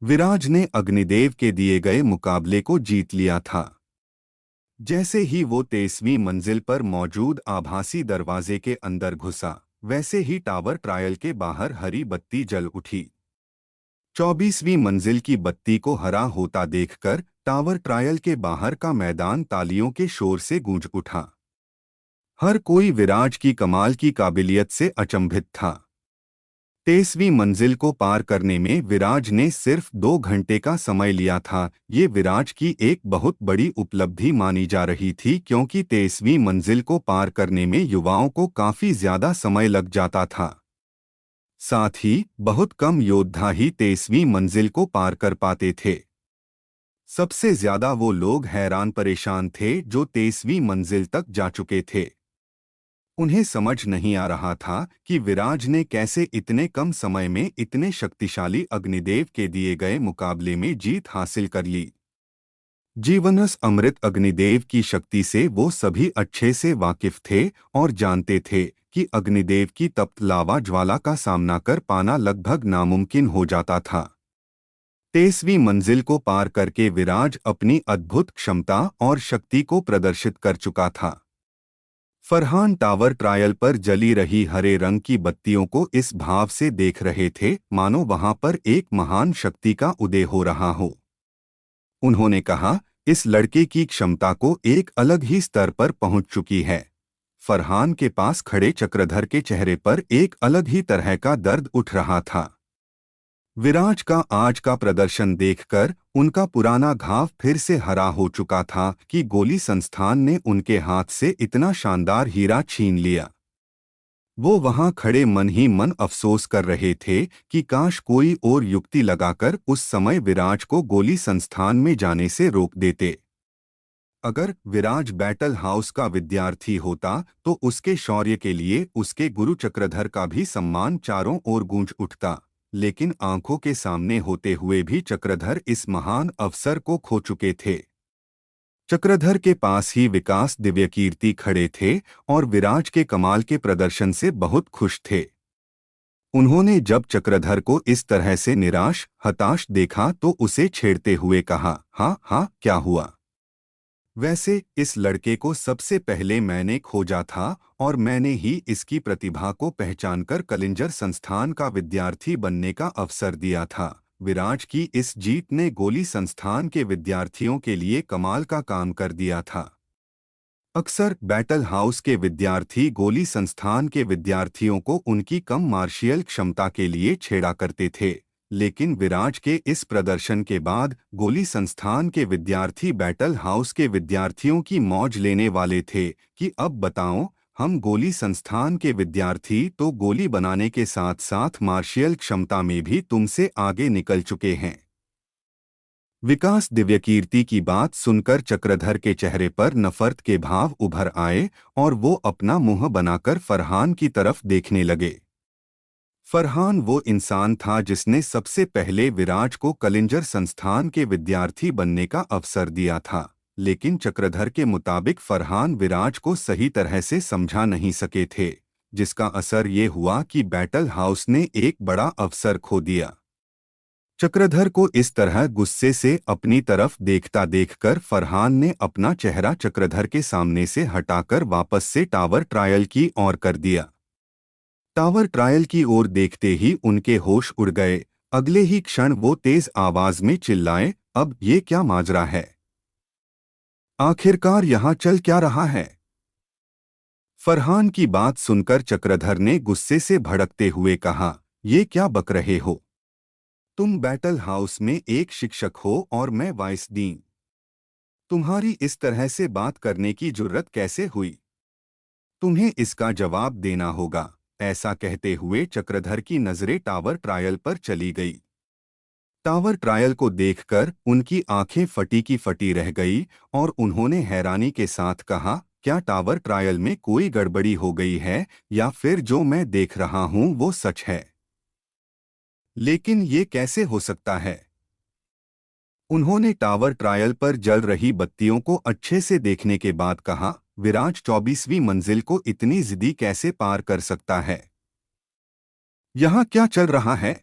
विराज ने अग्निदेव के दिए गए मुकाबले को जीत लिया था। जैसे ही वो 23वीं मंजिल पर मौजूद आभासी दरवाजे के अंदर घुसा, वैसे ही टावर ट्रायल के बाहर हरी बत्ती जल उठी। 24वीं मंजिल की बत्ती को हरा होता देखकर टावर ट्रायल के बाहर का मैदान तालियों के शोर से गूंज उठा। हर कोई विराज की कमाल की काबिलियत से अचंभित था। 23वीं मंजिल को पार करने में विराज ने सिर्फ 2 घंटे का समय लिया था। ये विराज की एक बहुत बड़ी उपलब्धि मानी जा रही थी, क्योंकि 23वीं मंजिल को पार करने में युवाओं को काफी ज्यादा समय लग जाता था। साथ ही बहुत कम योद्धा ही 23वीं मंजिल को पार कर पाते थे। सबसे ज्यादा वो लोग हैरान परेशान थे जो 23वीं मंजिल तक जा चुके थे। उन्हें समझ नहीं आ रहा था कि विराज ने कैसे इतने कम समय में इतने शक्तिशाली अग्निदेव के दिए गए मुकाबले में जीत हासिल कर ली। जीवनरस अमृत अग्निदेव की शक्ति से वो सभी अच्छे से वाकिफ थे और जानते थे कि अग्निदेव की तप्त लावा ज्वाला का सामना कर पाना लगभग नामुमकिन हो जाता था। 23वीं मंजिल को पार करके विराज अपनी अद्भुत क्षमता और शक्ति को प्रदर्शित कर चुका था। फरहान टावर ट्रायल पर जली रही हरे रंग की बत्तियों को इस भाव से देख रहे थे मानो वहां पर एक महान शक्ति का उदय हो रहा हो। उन्होंने कहा, इस लड़के की क्षमता को एक अलग ही स्तर पर पहुंच चुकी है। फरहान के पास खड़े चक्रधर के चेहरे पर एक अलग ही तरह का दर्द उठ रहा था। विराज का आज का प्रदर्शन देखकर उनका पुराना घाव फिर से हरा हो चुका था कि गोली संस्थान ने उनके हाथ से इतना शानदार हीरा छीन लिया। वो वहां खड़े मन ही मन अफसोस कर रहे थे कि काश कोई और युक्ति लगाकर उस समय विराज को गोली संस्थान में जाने से रोक देते। अगर विराज बैटल हाउस का विद्यार्थी होता तो उसके शौर्य के लिए उसके गुरु चक्रधर का भी सम्मान चारों ओर गूंज उठता, लेकिन आंखों के सामने होते हुए भी चक्रधर इस महान अवसर को खो चुके थे। चक्रधर के पास ही विकास दिव्यकीर्ति खड़े थे और विराज के कमाल के प्रदर्शन से बहुत खुश थे। उन्होंने जब चक्रधर को इस तरह से निराश हताश देखा तो उसे छेड़ते हुए कहा, हाँ हाँ, क्या हुआ? वैसे इस लड़के को सबसे पहले मैंने खोजा था और मैंने ही इसकी प्रतिभा को पहचानकर कलिंजर संस्थान का विद्यार्थी बनने का अवसर दिया था। विराज की इस जीत ने गोली संस्थान के विद्यार्थियों के लिए कमाल का काम कर दिया था। अक्सर बैटल हाउस के विद्यार्थी गोली संस्थान के विद्यार्थियों को उनकी कम मार्शियल क्षमता के लिए छेड़ा करते थे, लेकिन विराज के इस प्रदर्शन के बाद गोली संस्थान के विद्यार्थी बैटल हाउस के विद्यार्थियों की मौज लेने वाले थे कि अब बताओ, हम गोली संस्थान के विद्यार्थी तो गोली बनाने के साथ साथ मार्शियल क्षमता में भी तुमसे आगे निकल चुके हैं। विकास दिव्यकीर्ति की बात सुनकर चक्रधर के चेहरे पर नफरत के भाव उभर आए और वो अपना मुंह बनाकर फरहान की तरफ देखने लगे। फरहान वो इंसान था जिसने सबसे पहले विराज को कलिंजर संस्थान के विद्यार्थी बनने का अवसर दिया था, लेकिन चक्रधर के मुताबिक फरहान विराज को सही तरह से समझा नहीं सके थे, जिसका असर ये हुआ कि बैटल हाउस ने एक बड़ा अवसर खो दिया। चक्रधर को इस तरह गुस्से से अपनी तरफ देखता देखकर फरहान ने अपना चेहरा चक्रधर के सामने से हटाकर वापस से टावर ट्रायल की ओर कर दिया। टावर ट्रायल की ओर देखते ही उनके होश उड़ गए। अगले ही क्षण वो तेज आवाज में चिल्लाए, अब ये क्या माजरा है? आखिरकार यहाँ चल क्या रहा है? फरहान की बात सुनकर चक्रधर ने गुस्से से भड़कते हुए कहा, ये क्या बक रहे हो? तुम बैटल हाउस में एक शिक्षक हो और मैं वाइस डीन। तुम्हारी इस तरह से बात करने की जुर्रत कैसे हुई? तुम्हें इसका जवाब देना होगा। ऐसा कहते हुए चक्रधर की नजरें टावर ट्रायल पर चली गई। टावर ट्रायल को देखकर उनकी आंखें फटी की फटी रह गई और उन्होंने हैरानी के साथ कहा, क्या टावर ट्रायल में कोई गड़बड़ी हो गई है या फिर जो मैं देख रहा हूं वो सच है? लेकिन ये कैसे हो सकता है? उन्होंने टावर ट्रायल पर जल रही बत्तियों को अच्छे से देखने के बाद कहा, विराज 24वीं मंजिल को इतनी जिद्दी कैसे पार कर सकता है? यहाँ क्या चल रहा है?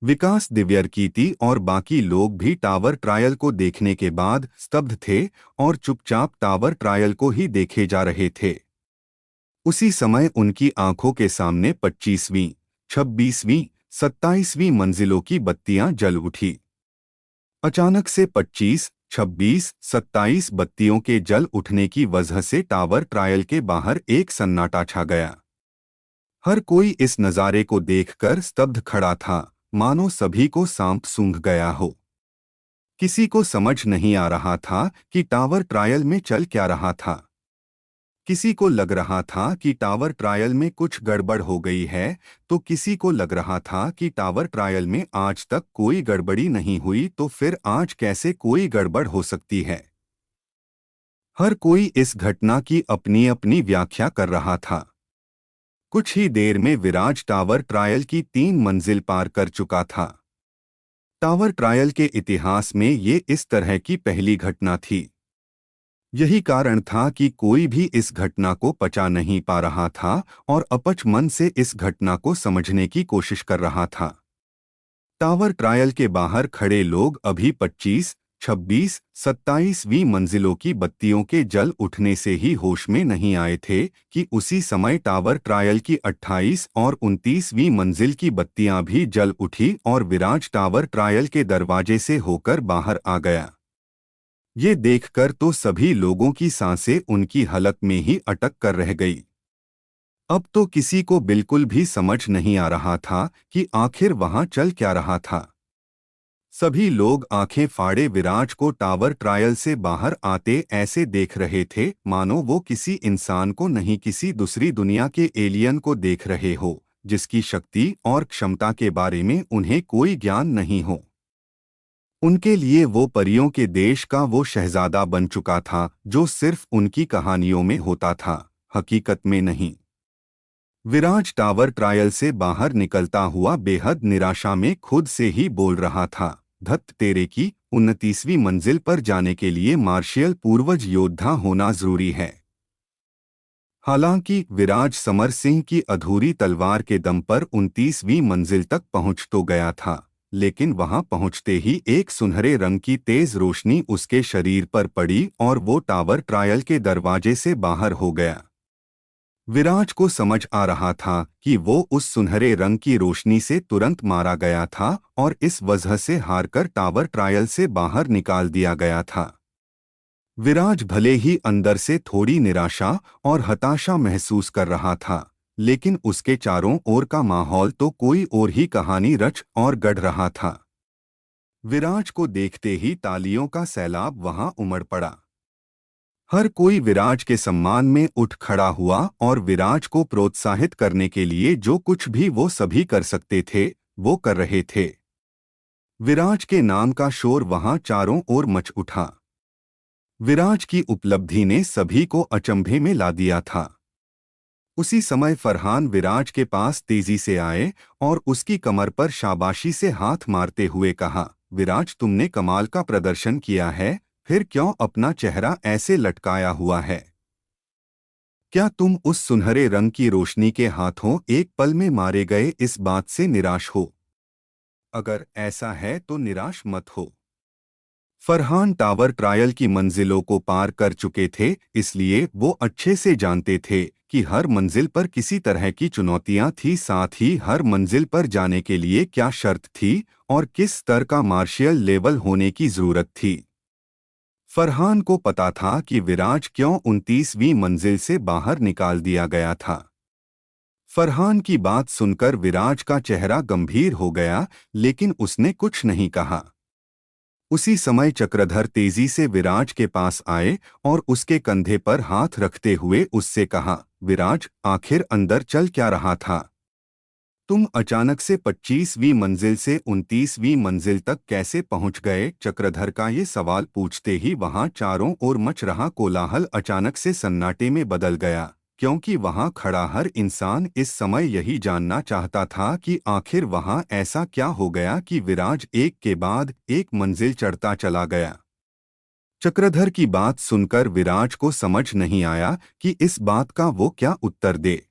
विकास दिव्यर्कीति और बाकी लोग भी टावर ट्रायल को देखने के बाद स्तब्ध थे और चुपचाप टावर ट्रायल को ही देखे जा रहे थे। उसी समय उनकी आंखों के सामने 25वीं, 26वीं, 27वीं मंजिलों की बत्तियां जल उठी। अचानक से 25, 26, 27 बत्तियों के जल उठने की वजह से टावर ट्रायल के बाहर एक सन्नाटा छा गया। हर कोई इस नज़ारे को देखकर स्तब्ध खड़ा था, मानो सभी को सांप सूंघ गया हो। किसी को समझ नहीं आ रहा था कि टावर ट्रायल में चल क्या रहा था। किसी को लग रहा था कि टावर ट्रायल में कुछ गड़बड़ हो गई है, तो किसी को लग रहा था कि टावर ट्रायल में आज तक कोई गड़बड़ी नहीं हुई, तो फिर आज कैसे कोई गड़बड़ हो सकती है। हर कोई इस घटना की अपनी अपनी व्याख्या कर रहा था। कुछ ही देर में विराज टावर ट्रायल की 3 मंजिल पार कर चुका था। टावर ट्रायल के इतिहास में ये इस तरह की पहली घटना थी। यही कारण था कि कोई भी इस घटना को पचा नहीं पा रहा था और अपच मन से इस घटना को समझने की कोशिश कर रहा था। टावर ट्रायल के बाहर खड़े लोग अभी 25, 26, 27वीं मंजिलों की बत्तियों के जल उठने से ही होश में नहीं आए थे कि उसी समय टावर ट्रायल की 28 और 29वीं मंजिल की बत्तियां भी जल उठी और विराज टावर ट्रायल के दरवाजे से होकर बाहर आ गया। ये देखकर तो सभी लोगों की सांसें उनकी हलक में ही अटक कर रह गई। अब तो किसी को बिल्कुल भी समझ नहीं आ रहा था कि आखिर वहां चल क्या रहा था। सभी लोग आंखें फाड़े विराज को टावर ट्रायल से बाहर आते ऐसे देख रहे थे, मानो वो किसी इंसान को नहीं, किसी दूसरी दुनिया के एलियन को देख रहे हो, जिसकी शक्ति और क्षमता के बारे में उन्हें कोई ज्ञान नहीं हो। उनके लिए वो परियों के देश का वो शहजादा बन चुका था जो सिर्फ उनकी कहानियों में होता था, हकीकत में नहीं। विराज टावर ट्रायल से बाहर निकलता हुआ बेहद निराशा में खुद से ही बोल रहा था, धत तेरे की, 29वीं मंजिल पर जाने के लिए मार्शियल पूर्वज योद्धा होना जरूरी है। हालांकि विराज समर सिंह की अधूरी तलवार के दम पर 29वीं मंजिल तक पहुंच तो गया था, लेकिन वहां पहुंचते ही एक सुनहरे रंग की तेज रोशनी उसके शरीर पर पड़ी और वो टावर ट्रायल के दरवाजे से बाहर हो गया। विराज को समझ आ रहा था कि वो उस सुनहरे रंग की रोशनी से तुरंत मारा गया था और इस वजह से हारकर टावर ट्रायल से बाहर निकाल दिया गया था। विराज भले ही अंदर से थोड़ी निराशा और हताशा महसूस कर रहा था, लेकिन उसके चारों ओर का माहौल तो कोई और ही कहानी रच और गढ़ रहा था। विराज को देखते ही तालियों का सैलाब वहां उमड़ पड़ा। हर कोई विराज के सम्मान में उठ खड़ा हुआ और विराज को प्रोत्साहित करने के लिए जो कुछ भी वो सभी कर सकते थे, वो कर रहे थे। विराज के नाम का शोर वहां चारों ओर मच उठा। विराज की उपलब्धि ने सभी को अचंभे में ला दिया था। उसी समय फरहान विराज के पास तेजी से आए और उसकी कमर पर शाबाशी से हाथ मारते हुए कहा, विराज, तुमने कमाल का प्रदर्शन किया है, फिर क्यों अपना चेहरा ऐसे लटकाया हुआ है? क्या तुम उस सुनहरे रंग की रोशनी के हाथों एक पल में मारे गए इस बात से निराश हो? अगर ऐसा है तो निराश मत हो। फरहान टावर ट्रायल की मंजिलों को पार कर चुके थे, इसलिए वो अच्छे से जानते थे कि हर मंजिल पर किसी तरह की चुनौतियां थी, साथ ही हर मंजिल पर जाने के लिए क्या शर्त थी और किस स्तर का मार्शियल लेवल होने की जरूरत थी। फरहान को पता था कि विराज क्यों 29वीं मंजिल से बाहर निकाल दिया गया था। फरहान की बात सुनकर विराज का चेहरा गंभीर हो गया, लेकिन उसने कुछ नहीं कहा। उसी समय चक्रधर तेजी से विराज के पास आए और उसके कंधे पर हाथ रखते हुए उससे कहा, विराज, आखिर अंदर चल क्या रहा था? तुम अचानक से 25वीं मंजिल से 29वीं मंजिल तक कैसे पहुंच गए? चक्रधर का ये सवाल पूछते ही वहां चारों ओर मच रहा कोलाहल अचानक से सन्नाटे में बदल गया, क्योंकि वहां खड़ा हर इंसान इस समय यही जानना चाहता था कि आखिर वहां ऐसा क्या हो गया कि विराज एक के बाद एक मंजिल चढ़ता चला गया। चक्रधर की बात सुनकर विराज को समझ नहीं आया कि इस बात का वो क्या उत्तर दे।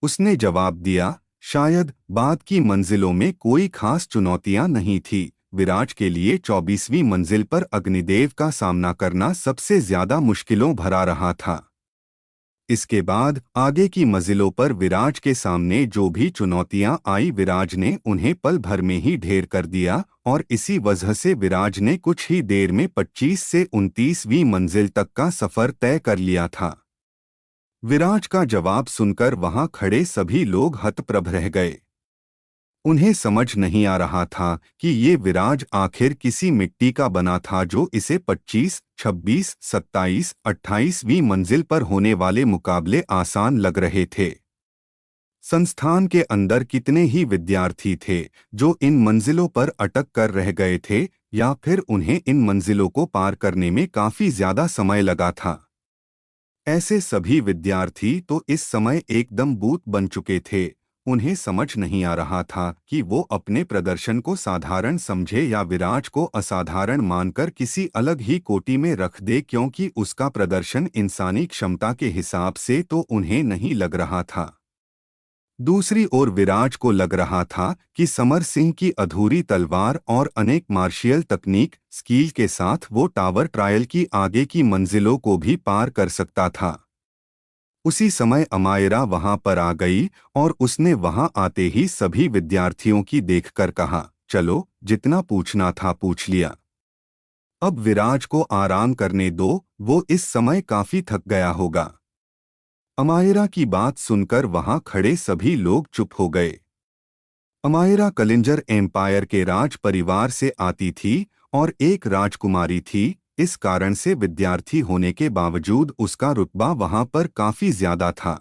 उसने जवाब दिया, शायद बाद की मंजिलों में कोई खास चुनौतियां नहीं थी। विराज के लिए 24वीं मंजिल पर अग्निदेव का सामना करना सबसे ज्यादा मुश्किलों भरा रहा था। इसके बाद आगे की मंजिलों पर विराज के सामने जो भी चुनौतियां आई, विराज ने उन्हें पल भर में ही ढेर कर दिया और इसी वजह से विराज ने कुछ ही देर में 25 से 29वीं मंजिल तक का सफर तय कर लिया था। विराज का जवाब सुनकर वहां खड़े सभी लोग हतप्रभ रह गए। उन्हें समझ नहीं आ रहा था कि ये विराज आखिर किसी मिट्टी का बना था जो इसे 25, 26, 27, 28वीं मंजिल पर होने वाले मुकाबले आसान लग रहे थे। संस्थान के अंदर कितने ही विद्यार्थी थे जो इन मंजिलों पर अटक कर रह गए थे, या फिर उन्हें इन मंजिलों को पार करने में काफी ज्यादा समय लगा था। ऐसे सभी विद्यार्थी तो इस समय एकदम बूत बन चुके थे। उन्हें समझ नहीं आ रहा था कि वो अपने प्रदर्शन को साधारण समझे या विराज को असाधारण मानकर किसी अलग ही कोटि में रख दे, क्योंकि उसका प्रदर्शन इंसानी क्षमता के हिसाब से तो उन्हें नहीं लग रहा था। दूसरी ओर विराज को लग रहा था कि समर सिंह की अधूरी तलवार और अनेक मार्शियल तकनीक स्किल के साथ वो टावर ट्रायल की आगे की मंजिलों को भी पार कर सकता था। उसी समय अमायरा वहां पर आ गई और उसने वहां आते ही सभी विद्यार्थियों की देखकर कहा, चलो, जितना पूछना था पूछ लिया। अब विराज को आराम करने दो, वो इस समय काफी थक गया होगा। अमायरा की बात सुनकर वहां खड़े सभी लोग चुप हो गए। अमायरा कलिंजर एम्पायर के राज परिवार से आती थी और एक राजकुमारी थी। इस कारण से विद्यार्थी होने के बावजूद उसका रुतबा वहां पर काफी ज्यादा था।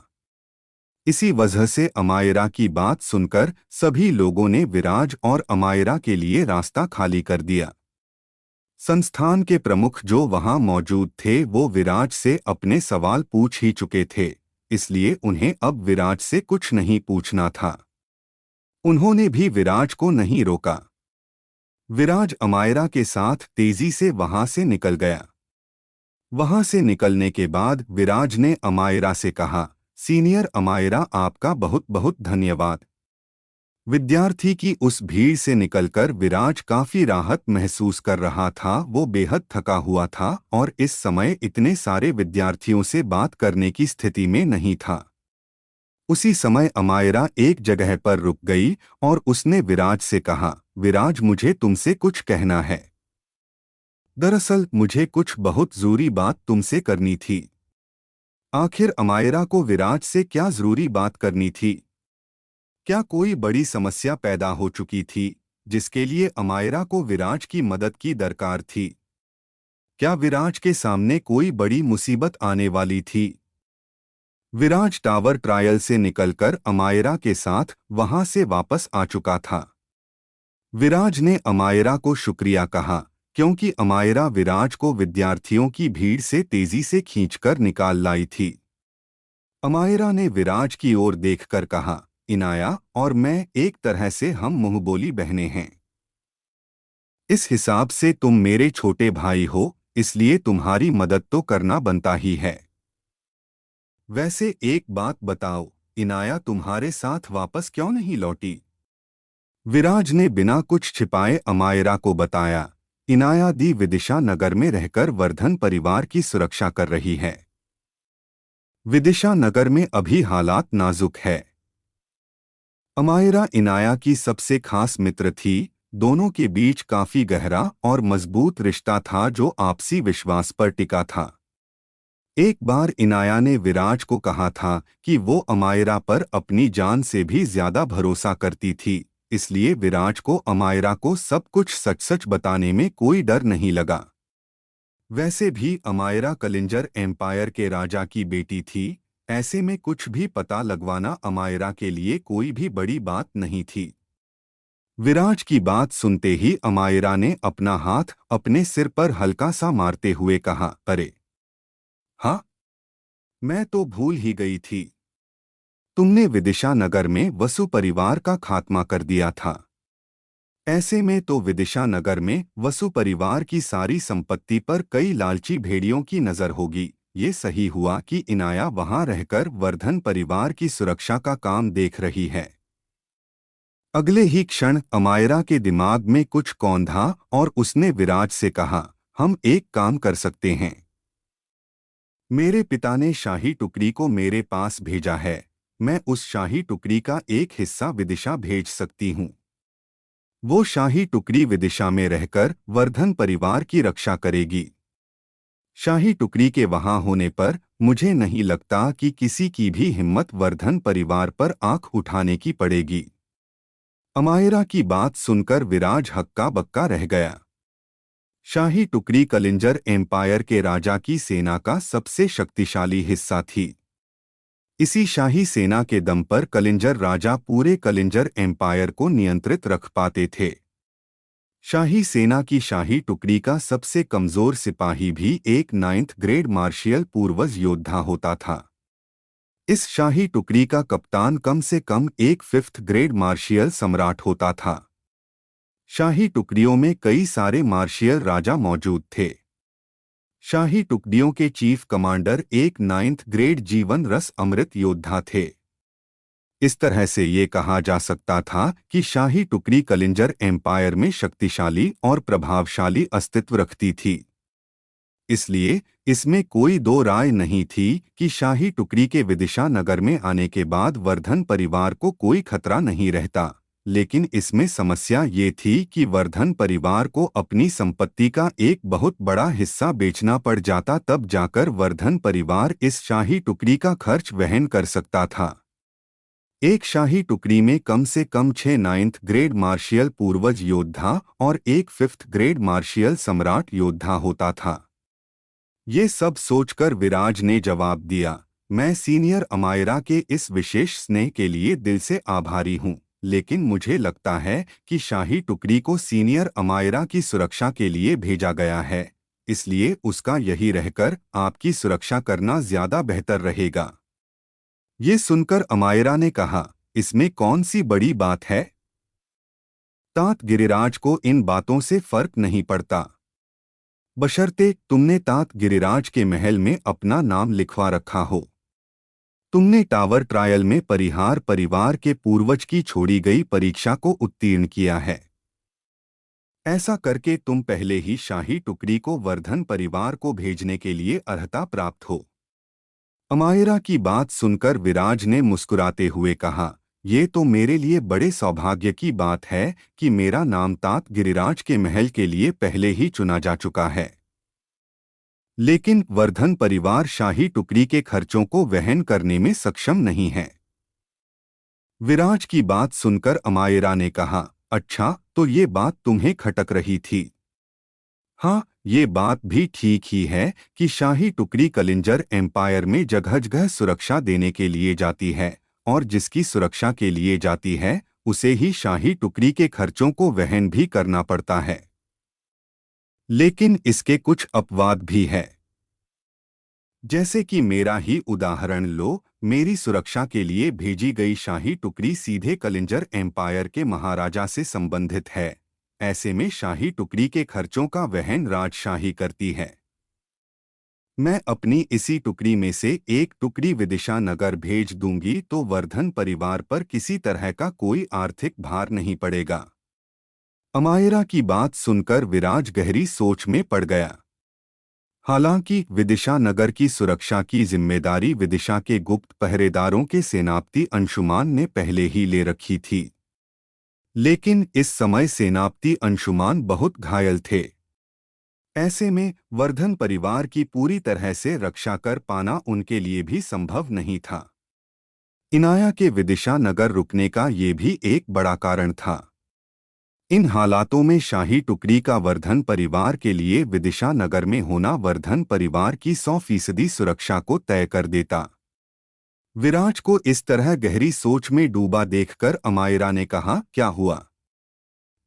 इसी वजह से अमायरा की बात सुनकर सभी लोगों ने विराज और अमायरा के लिए रास्ता खाली कर दिया। संस्थान के प्रमुख जो वहां मौजूद थे वो विराज से अपने सवाल पूछ ही चुके थे, इसलिए उन्हें अब विराज से कुछ नहीं पूछना था। उन्होंने भी विराज को नहीं रोका। विराज अमायरा के साथ तेजी से वहां से निकल गया। वहां से निकलने के बाद विराज ने अमायरा से कहा, सीनियर अमायरा, आपका बहुत बहुत धन्यवाद। विद्यार्थी की उस भीड़ से निकलकर विराज काफी राहत महसूस कर रहा था। वो बेहद थका हुआ था और इस समय इतने सारे विद्यार्थियों से बात करने की स्थिति में नहीं था। उसी समय अमायरा एक जगह पर रुक गई और उसने विराज से कहा, विराज, मुझे तुमसे कुछ कहना है। दरअसल मुझे कुछ बहुत जरूरी बात तुमसे करनी थी। आखिर अमायरा को विराज से क्या जरूरी बात करनी थी? क्या कोई बड़ी समस्या पैदा हो चुकी थी जिसके लिए अमायरा को विराज की मदद की दरकार थी? क्या विराज के सामने कोई बड़ी मुसीबत आने वाली थी? विराज टावर ट्रायल से निकलकर अमायरा के साथ वहां से वापस आ चुका था। विराज ने अमायरा को शुक्रिया कहा क्योंकि अमायरा विराज को विद्यार्थियों की भीड़ से तेजी से खींचकर निकाल लाई थी। अमायरा ने विराज की ओर देखकर कहा, इनाया और मैं एक तरह से हम मुंहबोली बहनें हैं। इस हिसाब से तुम मेरे छोटे भाई हो, इसलिए तुम्हारी मदद तो करना बनता ही है। वैसे एक बात बताओ, इनाया तुम्हारे साथ वापस क्यों नहीं लौटी? विराज ने बिना कुछ छिपाए अमायरा को बताया, इनाया दी विदिशा नगर में रहकर वर्धन परिवार की सुरक्षा कर रही है। विदिशा नगर में अभी हालात नाजुक है। अमायरा इनाया की सबसे खास मित्र थी। दोनों के बीच काफी गहरा और मजबूत रिश्ता था जो आपसी विश्वास पर टिका था। एक बार इनाया ने विराज को कहा था कि वो अमायरा पर अपनी जान से भी ज्यादा भरोसा करती थी, इसलिए विराज को अमायरा को सब कुछ सच सच बताने में कोई डर नहीं लगा। वैसे भी अमायरा कलिंजर एम्पायर के राजा की बेटी थी, ऐसे में कुछ भी पता लगवाना अमायरा के लिए कोई भी बड़ी बात नहीं थी। विराज की बात सुनते ही अमायरा ने अपना हाथ अपने सिर पर हल्का सा मारते हुए कहा, अरे हाँ, मैं तो भूल ही गई थी। तुमने विदिशा नगर में वसु परिवार का खात्मा कर दिया था। ऐसे में तो विदिशा नगर में वसु परिवार की सारी संपत्ति पर कई लालची भेड़ियों की नजर होगी। ये सही हुआ कि इनाया वहां रहकर वर्धन परिवार की सुरक्षा का काम देख रही है। अगले ही क्षण अमायरा के दिमाग में कुछ कौंधा और उसने विराज से कहा, हम एक काम कर सकते हैं। मेरे पिता ने शाही टुकड़ी को मेरे पास भेजा है। मैं उस शाही टुकड़ी का एक हिस्सा विदिशा भेज सकती हूँ। वो शाही टुकड़ी विदिशा में रहकर वर्धन परिवार की रक्षा करेगी। शाही टुकड़ी के वहां होने पर मुझे नहीं लगता कि किसी की भी हिम्मत वर्धन परिवार पर आंख उठाने की पड़ेगी। अमायरा की बात सुनकर विराज हक्का बक्का रह गया। शाही टुकड़ी कलिंजर एम्पायर के राजा की सेना का सबसे शक्तिशाली हिस्सा थी। इसी शाही सेना के दम पर कलिंजर राजा पूरे कलिंजर एम्पायर को नियंत्रित रख पाते थे। शाही सेना की शाही टुकड़ी का सबसे कमजोर सिपाही भी एक 9th ग्रेड मार्शियल पूर्वज योद्धा होता था। इस शाही टुकड़ी का कप्तान कम से कम एक 5th ग्रेड मार्शियल सम्राट होता था। शाही टुकड़ियों में कई सारे मार्शियल राजा मौजूद थे। शाही टुकड़ियों के चीफ कमांडर एक 9th ग्रेड जीवन रस अमृत योद्धा थे। इस तरह से ये कहा जा सकता था कि शाही टुकड़ी कलिंजर एम्पायर में शक्तिशाली और प्रभावशाली अस्तित्व रखती थी। इसलिए इसमें कोई दो राय नहीं थी कि शाही टुकड़ी के विदिशा नगर में आने के बाद वर्धन परिवार को कोई खतरा नहीं रहता। लेकिन इसमें समस्या ये थी कि वर्धन परिवार को अपनी संपत्ति का एक बहुत बड़ा हिस्सा बेचना पड़ जाता, तब जाकर वर्धन परिवार इस शाही टुकड़ी का खर्च वहन कर सकता था। एक शाही टुकड़ी में कम से कम 6 9th ग्रेड मार्शियल पूर्वज योद्धा और एक 5th ग्रेड मार्शियल सम्राट योद्धा होता था। ये सब सोचकर विराज ने जवाब दिया, मैं सीनियर अमायरा के इस विशेष स्नेह के लिए दिल से आभारी हूँ, लेकिन मुझे लगता है कि शाही टुकड़ी को सीनियर अमायरा की सुरक्षा के लिए भेजा गया है, इसलिए उसका यही रहकर आपकी सुरक्षा करना ज्यादा बेहतर रहेगा। ये सुनकर अमायरा ने कहा, इसमें कौन सी बड़ी बात है? तात गिरिराज को इन बातों से फर्क नहीं पड़ता, बशर्ते तुमने तात गिरिराज के महल में अपना नाम लिखवा रखा हो। तुमने टावर ट्रायल में परिहार परिवार के पूर्वज की छोड़ी गई परीक्षा को उत्तीर्ण किया है। ऐसा करके तुम पहले ही शाही टुकड़ी को वर्धन परिवार को भेजने के लिए अर्हता प्राप्त हो। अमायरा की बात सुनकर विराज ने मुस्कुराते हुए कहा, ये तो मेरे लिए बड़े सौभाग्य की बात है कि मेरा नाम तात गिरिराज के महल के लिए पहले ही चुना जा चुका है। लेकिन वर्धन परिवार शाही टुकड़ी के खर्चों को वहन करने में सक्षम नहीं है। विराज की बात सुनकर अमायरा ने कहा, अच्छा तो ये बात तुम्हें खटक रही थी। हाँ, ये बात भी ठीक ही है कि शाही टुकड़ी कलिंजर एम्पायर में जगह जगह सुरक्षा देने के लिए जाती है, और जिसकी सुरक्षा के लिए जाती है उसे ही शाही टुकड़ी के खर्चों को वहन भी करना पड़ता है। लेकिन इसके कुछ अपवाद भी है। जैसे कि मेरा ही उदाहरण लो, मेरी सुरक्षा के लिए भेजी गई शाही टुकड़ी सीधे कलिंजर एम्पायर के महाराजा से संबंधित है। ऐसे में शाही टुकड़ी के खर्चों का वहन राजशाही करती है। मैं अपनी इसी टुकड़ी में से एक टुकड़ी विदिशा नगर भेज दूंगी तो वर्धन परिवार पर किसी तरह का कोई आर्थिक भार नहीं पड़ेगा। अमायरा की बात सुनकर विराज गहरी सोच में पड़ गया। हालांकि विदिशा नगर की सुरक्षा की जिम्मेदारी विदिशा के गुप्त पहरेदारों के सेनापति अंशुमान ने पहले ही ले रखी थी। लेकिन इस समय सेनापति अंशुमान बहुत घायल थे। ऐसे में वर्धन परिवार की पूरी तरह से रक्षा कर पाना उनके लिए भी संभव नहीं था। इनाया के विदिशा नगर रुकने का ये भी एक बड़ा कारण था। इन हालातों में शाही टुकड़ी का वर्धन परिवार के लिए विदिशा नगर में होना वर्धन परिवार की 100% सुरक्षा को तय कर देता। विराज को इस तरह गहरी सोच में डूबा देखकर अमायरा ने कहा, क्या हुआ?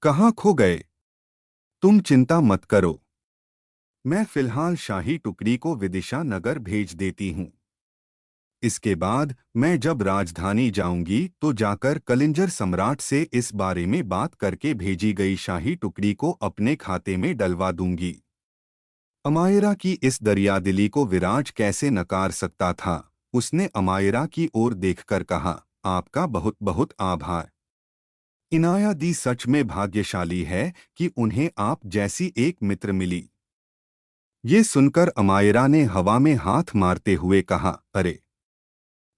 कहाँ खो गए? तुम चिंता मत करो, मैं फिलहाल शाही टुकड़ी को विदिशा नगर भेज देती हूँ। इसके बाद मैं जब राजधानी जाऊंगी तो जाकर कलिंजर सम्राट से इस बारे में बात करके भेजी गई शाही टुकड़ी को अपने खाते में डलवा दूंगी। अमायरा की इस दरियादिली को विराज कैसे नकार सकता था। उसने अमायरा की ओर देखकर कहा, आपका बहुत बहुत आभार। इनाया दी सच में भाग्यशाली है कि उन्हें आप जैसी एक मित्र मिली। ये सुनकर अमायरा ने हवा में हाथ मारते हुए कहा, अरे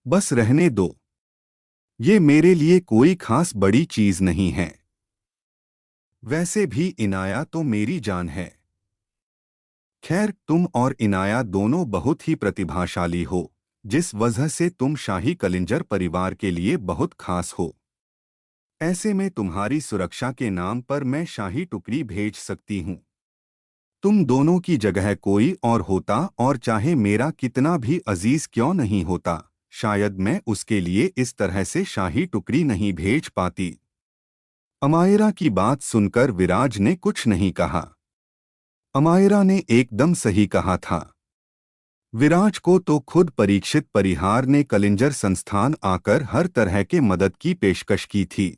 बस रहने दो, ये मेरे लिए कोई खास बड़ी चीज नहीं है। वैसे भी इनाया तो मेरी जान है। खैर, तुम और इनाया दोनों बहुत ही प्रतिभाशाली हो, जिस वजह से तुम शाही कलिंजर परिवार के लिए बहुत खास हो। ऐसे में तुम्हारी सुरक्षा के नाम पर मैं शाही टुकड़ी भेज सकती हूँ। तुम दोनों की जगह कोई और होता और चाहे मेरा कितना भी अजीज क्यों नहीं होता, शायद मैं उसके लिए इस तरह से शाही टुकड़ी नहीं भेज पाती। अमायरा की बात सुनकर विराज ने कुछ नहीं कहा। अमायरा ने एकदम सही कहा था। विराज को तो खुद परीक्षित परिहार ने कलिंजर संस्थान आकर हर तरह के मदद की पेशकश की थी।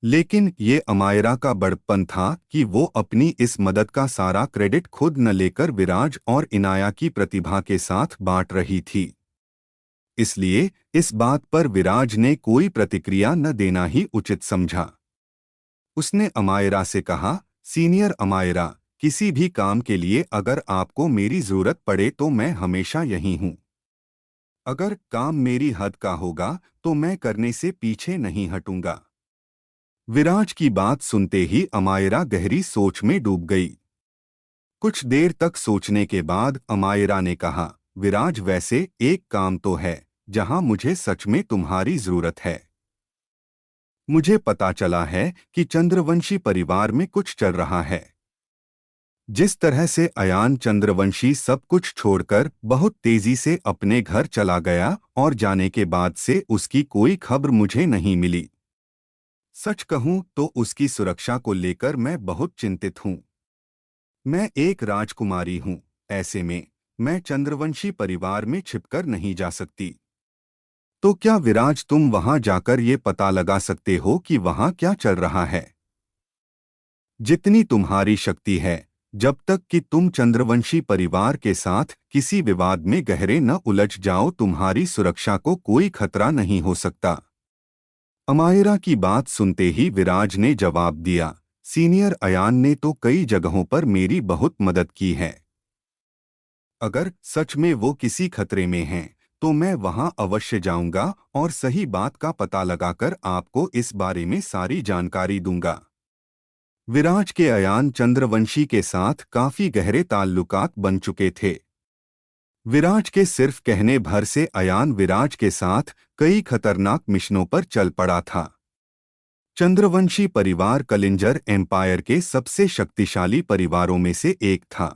लेकिन ये अमायरा का बड़प्पन था कि वो अपनी इस मदद का सारा क्रेडिट खुद न लेकर विराज और इनाया की प्रतिभा के साथ बांट रही थी। इसलिए इस बात पर विराज ने कोई प्रतिक्रिया न देना ही उचित समझा। उसने अमायरा से कहा, सीनियर अमायरा, किसी भी काम के लिए अगर आपको मेरी जरूरत पड़े तो मैं हमेशा यहीं हूँ। अगर काम मेरी हद का होगा तो मैं करने से पीछे नहीं हटूंगा। विराज की बात सुनते ही अमायरा गहरी सोच में डूब गई। कुछ देर तक सोचने के बाद अमायरा ने कहा, विराज, वैसे एक काम तो है जहां मुझे सच में तुम्हारी जरूरत है। मुझे पता चला है कि चंद्रवंशी परिवार में कुछ चल रहा है। जिस तरह से अयान चंद्रवंशी सब कुछ छोड़कर बहुत तेजी से अपने घर चला गया और जाने के बाद से उसकी कोई खबर मुझे नहीं मिली। सच कहूं तो उसकी सुरक्षा को लेकर मैं बहुत चिंतित हूं। मैं एक राजकुमारी हूं, ऐसे में मैं चंद्रवंशी परिवार में छिपकर नहीं जा सकती। तो क्या विराज, तुम वहां जाकर ये पता लगा सकते हो कि वहां क्या चल रहा है? जितनी तुम्हारी शक्ति है, जब तक कि तुम चंद्रवंशी परिवार के साथ किसी विवाद में गहरे न उलझ जाओ, तुम्हारी सुरक्षा को कोई खतरा नहीं हो सकता। अमायरा की बात सुनते ही विराज ने जवाब दिया, सीनियर अयान ने तो कई जगहों पर मेरी बहुत मदद की है। अगर सच में वो किसी खतरे में हैं, तो मैं वहां अवश्य जाऊंगा और सही बात का पता लगाकर आपको इस बारे में सारी जानकारी दूंगा। विराज के अयान चंद्रवंशी के साथ काफी गहरे ताल्लुकात बन चुके थे। विराज के सिर्फ कहने भर से अयान विराज के साथ कई खतरनाक मिशनों पर चल पड़ा था। चंद्रवंशी परिवार कलिंजर एम्पायर के सबसे शक्तिशाली परिवारों में से एक था।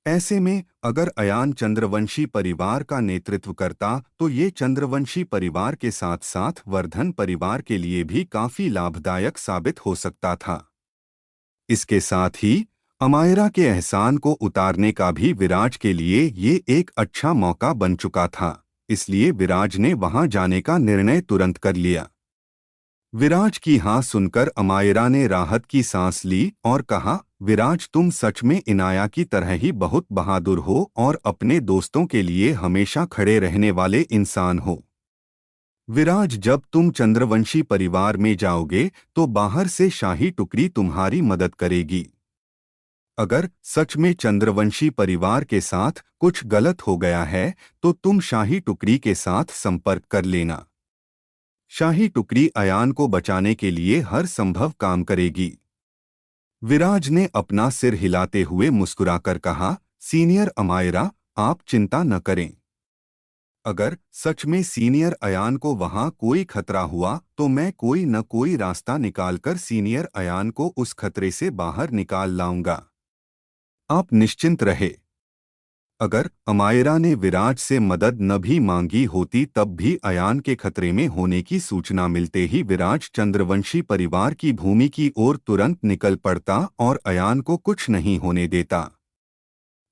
ऐसे में अगर अयान चंद्रवंशी परिवार का नेतृत्व करता तो ये चंद्रवंशी परिवार के साथ साथ वर्धन परिवार के लिए भी काफी लाभदायक साबित हो सकता था। इसके साथ ही अमायरा के एहसान को उतारने का भी विराज के लिए ये एक अच्छा मौका बन चुका था। इसलिए विराज ने वहां जाने का निर्णय तुरंत कर लिया। विराज की हाँ सुनकर अमायरा ने राहत की सांस ली और कहा, विराज, तुम सच में इनाया की तरह ही बहुत बहादुर हो और अपने दोस्तों के लिए हमेशा खड़े रहने वाले इंसान हो। विराज, जब तुम चंद्रवंशी परिवार में जाओगे तो बाहर से शाही टुकड़ी तुम्हारी मदद करेगी। अगर सच में चंद्रवंशी परिवार के साथ कुछ गलत हो गया है तो तुम शाही टुकड़ी के साथ संपर्क कर लेना। शाही टुकड़ी अयान को बचाने के लिए हर संभव काम करेगी। विराज ने अपना सिर हिलाते हुए मुस्कुराकर कहा, सीनियर अमायरा, आप चिंता न करें। अगर सच में सीनियर अयान को वहां कोई खतरा हुआ तो मैं कोई न कोई रास्ता निकालकर सीनियर अयान को उस खतरे से बाहर निकाल लाऊंगा। आप निश्चिंत रहे। अगर अमायरा ने विराज से मदद न भी मांगी होती तब भी अयान के खतरे में होने की सूचना मिलते ही विराज चंद्रवंशी परिवार की भूमि की ओर तुरंत निकल पड़ता और अयान को कुछ नहीं होने देता।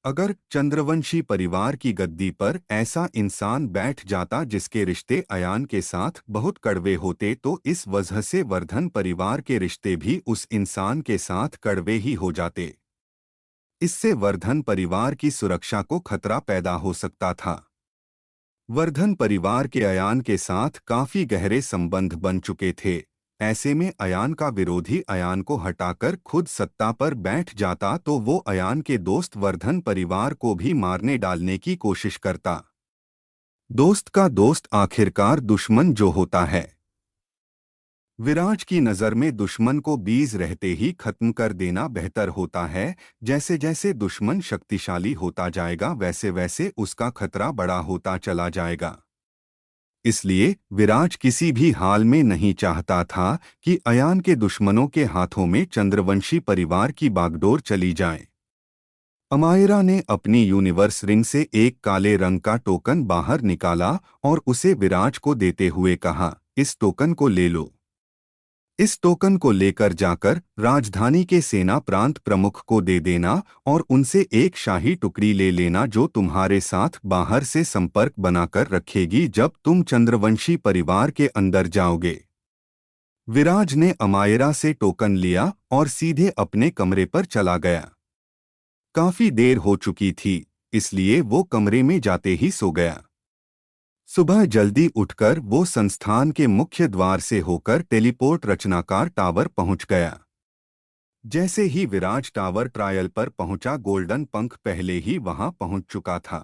अगर चंद्रवंशी परिवार की गद्दी पर ऐसा इंसान बैठ जाता जिसके रिश्ते अयान के साथ बहुत कड़वे होते तो इस वजह से वर्धन परिवार के रिश्ते भी उस इंसान के साथ कड़वे ही हो जाते। इससे वर्धन परिवार की सुरक्षा को खतरा पैदा हो सकता था। वर्धन परिवार के अयान के साथ काफी गहरे संबंध बन चुके थे, ऐसे में अयान का विरोधी अयान को हटाकर खुद सत्ता पर बैठ जाता तो वो अयान के दोस्त वर्धन परिवार को भी मारने डालने की कोशिश करता। दोस्त का दोस्त आखिरकार दुश्मन जो होता है। विराज की नज़र में दुश्मन को बीज रहते ही खत्म कर देना बेहतर होता है। जैसे जैसे दुश्मन शक्तिशाली होता जाएगा वैसे वैसे उसका खतरा बड़ा होता चला जाएगा। इसलिए विराज किसी भी हाल में नहीं चाहता था कि अयान के दुश्मनों के हाथों में चंद्रवंशी परिवार की बागडोर चली जाए। अमायरा ने अपनी यूनिवर्स रिंग से एक काले रंग का टोकन बाहर निकाला और उसे विराज को देते हुए कहा, इस टोकन को ले लो। इस टोकन को लेकर जाकर राजधानी के सेना प्रांत प्रमुख को दे देना और उनसे एक शाही टुकड़ी ले लेना जो तुम्हारे साथ बाहर से संपर्क बनाकर रखेगी जब तुम चंद्रवंशी परिवार के अंदर जाओगे। विराज ने अमायरा से टोकन लिया और सीधे अपने कमरे पर चला गया। काफी देर हो चुकी थी, इसलिए वो कमरे में जाते ही सो गया। सुबह जल्दी उठकर वो संस्थान के मुख्य द्वार से होकर टेलीपोर्ट रचनाकार टावर पहुंच गया। जैसे ही विराज टावर ट्रायल पर पहुंचा गोल्डन पंख पहले ही वहां पहुंच चुका था।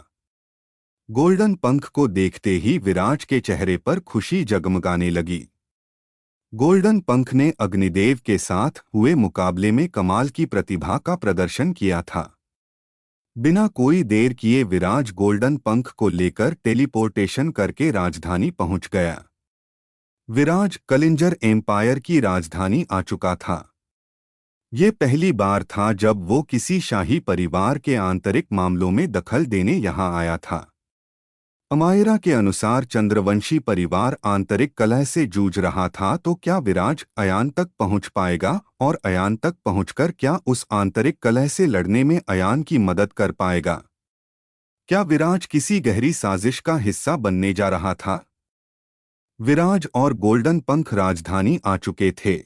गोल्डन पंख को देखते ही विराज के चेहरे पर खुशी जगमगाने लगी। गोल्डन पंख ने अग्निदेव के साथ हुए मुकाबले में कमाल की प्रतिभा का प्रदर्शन किया था। बिना कोई देर किए विराज गोल्डन पंख को लेकर टेलीपोर्टेशन करके राजधानी पहुंच गया। विराज कलिंजर एम्पायर की राजधानी आ चुका था। ये पहली बार था जब वो किसी शाही परिवार के आंतरिक मामलों में दखल देने यहाँ आया था। अमायरा के अनुसार चंद्रवंशी परिवार आंतरिक कलह से जूझ रहा था, तो क्या विराज अयान तक पहुंच पाएगा और अयान तक पहुंचकर क्या उस आंतरिक कलह से लड़ने में अयान की मदद कर पाएगा? क्या विराज किसी गहरी साजिश का हिस्सा बनने जा रहा था? विराज और गोल्डन पंख राजधानी आ चुके थे।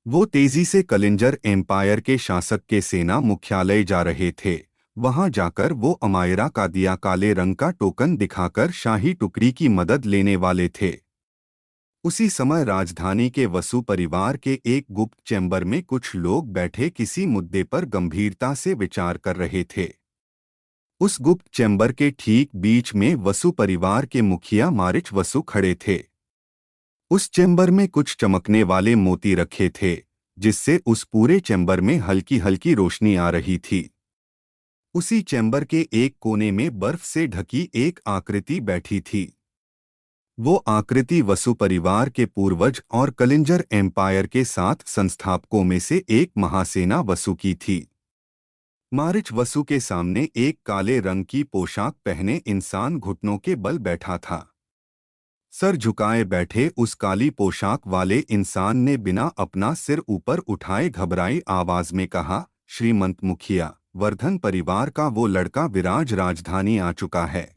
वो तेजी से कलिंजर एम्पायर के शासक के सेना मुख्यालय जा रहे थे। वहां जाकर वो अमायरा का दिया काले रंग का टोकन दिखाकर शाही टुकड़ी की मदद लेने वाले थे। उसी समय राजधानी के वसु परिवार के एक गुप्त चैम्बर में कुछ लोग बैठे किसी मुद्दे पर गंभीरता से विचार कर रहे थे। उस गुप्त चैम्बर के ठीक बीच में वसु परिवार के मुखिया मारिच वसु खड़े थे। उस चैम्बर में कुछ चमकने वाले मोती रखे थे, जिससे उस पूरे चैम्बर में हल्की हल्की रोशनी आ रही थी। उसी चैम्बर के एक कोने में बर्फ से ढकी एक आकृति बैठी थी। वो आकृति वसु परिवार के पूर्वज और कलिंजर एम्पायर के 7 संस्थापकों में से एक महासेना वसु की थी। मारिच वसु के सामने एक काले रंग की पोशाक पहने इंसान घुटनों के बल बैठा था। सर झुकाए बैठे उस काली पोशाक वाले इंसान ने बिना अपना सिर ऊपर उठाए घबराई आवाज में कहा, श्रीमंत मुखिया, वर्धन परिवार का वो लड़का विराज राजधानी आ चुका है।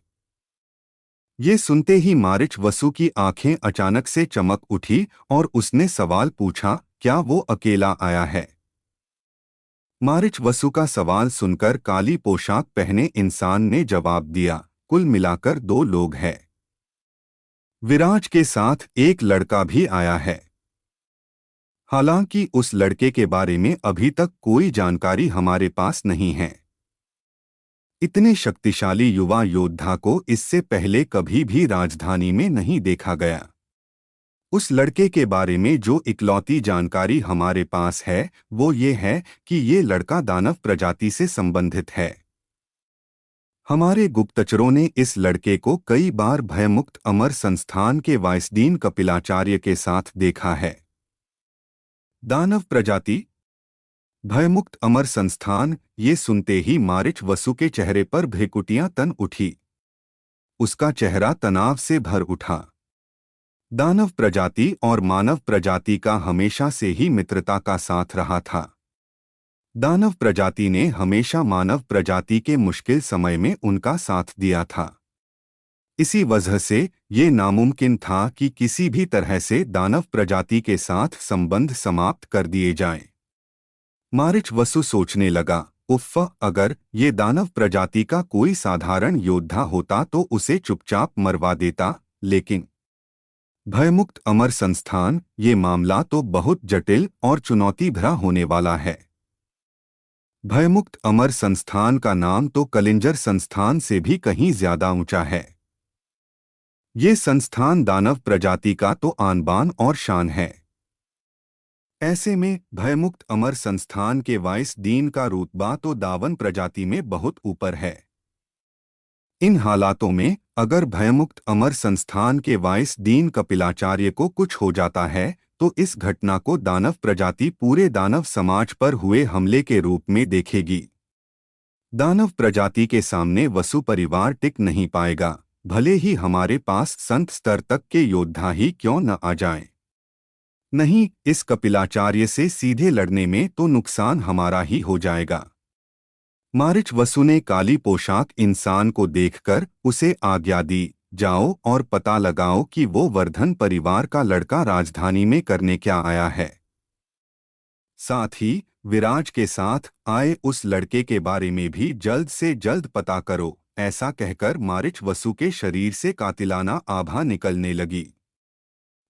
ये सुनते ही मारिच वसु की आंखें अचानक से चमक उठी और उसने सवाल पूछा, क्या वो अकेला आया है? मारिच वसु का सवाल सुनकर काली पोशाक पहने इंसान ने जवाब दिया, कुल मिलाकर 2 लोग हैं। विराज के साथ एक लड़का भी आया है। हालांकि उस लड़के के बारे में अभी तक कोई जानकारी हमारे पास नहीं है। इतने शक्तिशाली युवा योद्धा को इससे पहले कभी भी राजधानी में नहीं देखा गया। उस लड़के के बारे में जो इकलौती जानकारी हमारे पास है वो ये है कि ये लड़का दानव प्रजाति से संबंधित है। हमारे गुप्तचरों ने इस लड़के को कई बार भयमुक्त अमर संस्थान के वाइसडीन कपिलाचार्य के साथ देखा है। दानव प्रजाति, भयमुक्त अमर संस्थान, ये सुनते ही मारिच वसु के चेहरे पर भ्रिकुटियां तन उठी। उसका चेहरा तनाव से भर उठा। दानव प्रजाति और मानव प्रजाति का हमेशा से ही मित्रता का साथ रहा था। दानव प्रजाति ने हमेशा मानव प्रजाति के मुश्किल समय में उनका साथ दिया था। इसी वजह से ये नामुमकिन था कि किसी भी तरह से दानव प्रजाति के साथ संबंध समाप्त कर दिए जाएं। मारिच वसु सोचने लगा, उफ़, अगर ये दानव प्रजाति का कोई साधारण योद्धा होता तो उसे चुपचाप मरवा देता, लेकिन भयमुक्त अमर संस्थान, ये मामला तो बहुत जटिल और चुनौती भरा होने वाला है। भयमुक्त अमर संस्थान का नाम तो कलिंजर संस्थान से भी कहीं ज्यादा ऊंचा है। ये संस्थान दानव प्रजाति का तो आन बान और शान है। ऐसे में भयमुक्त अमर संस्थान के वाइस डीन का रुतबा तो दावन प्रजाति में बहुत ऊपर है। इन हालातों में अगर भयमुक्त अमर संस्थान के वाइस डीन कपिलाचार्य को कुछ हो जाता है तो इस घटना को दानव प्रजाति पूरे दानव समाज पर हुए हमले के रूप में देखेगी। दानव प्रजाति के सामने वसु परिवार टिक नहीं पाएगा, भले ही हमारे पास संत स्तर तक के योद्धा ही क्यों न आ जाएं। नहीं, इस कपिलाचार्य से सीधे लड़ने में तो नुकसान हमारा ही हो जाएगा। मारीच वसु ने काली पोशाक इंसान को देखकर उसे आज्ञा दी, जाओ और पता लगाओ कि वो वर्धन परिवार का लड़का राजधानी में करने क्या आया है। साथ ही विराज के साथ आए उस लड़के के बारे में भी जल्द से जल्द पता करो। ऐसा कहकर मारीच वसु के शरीर से कातिलाना आभा निकलने लगी।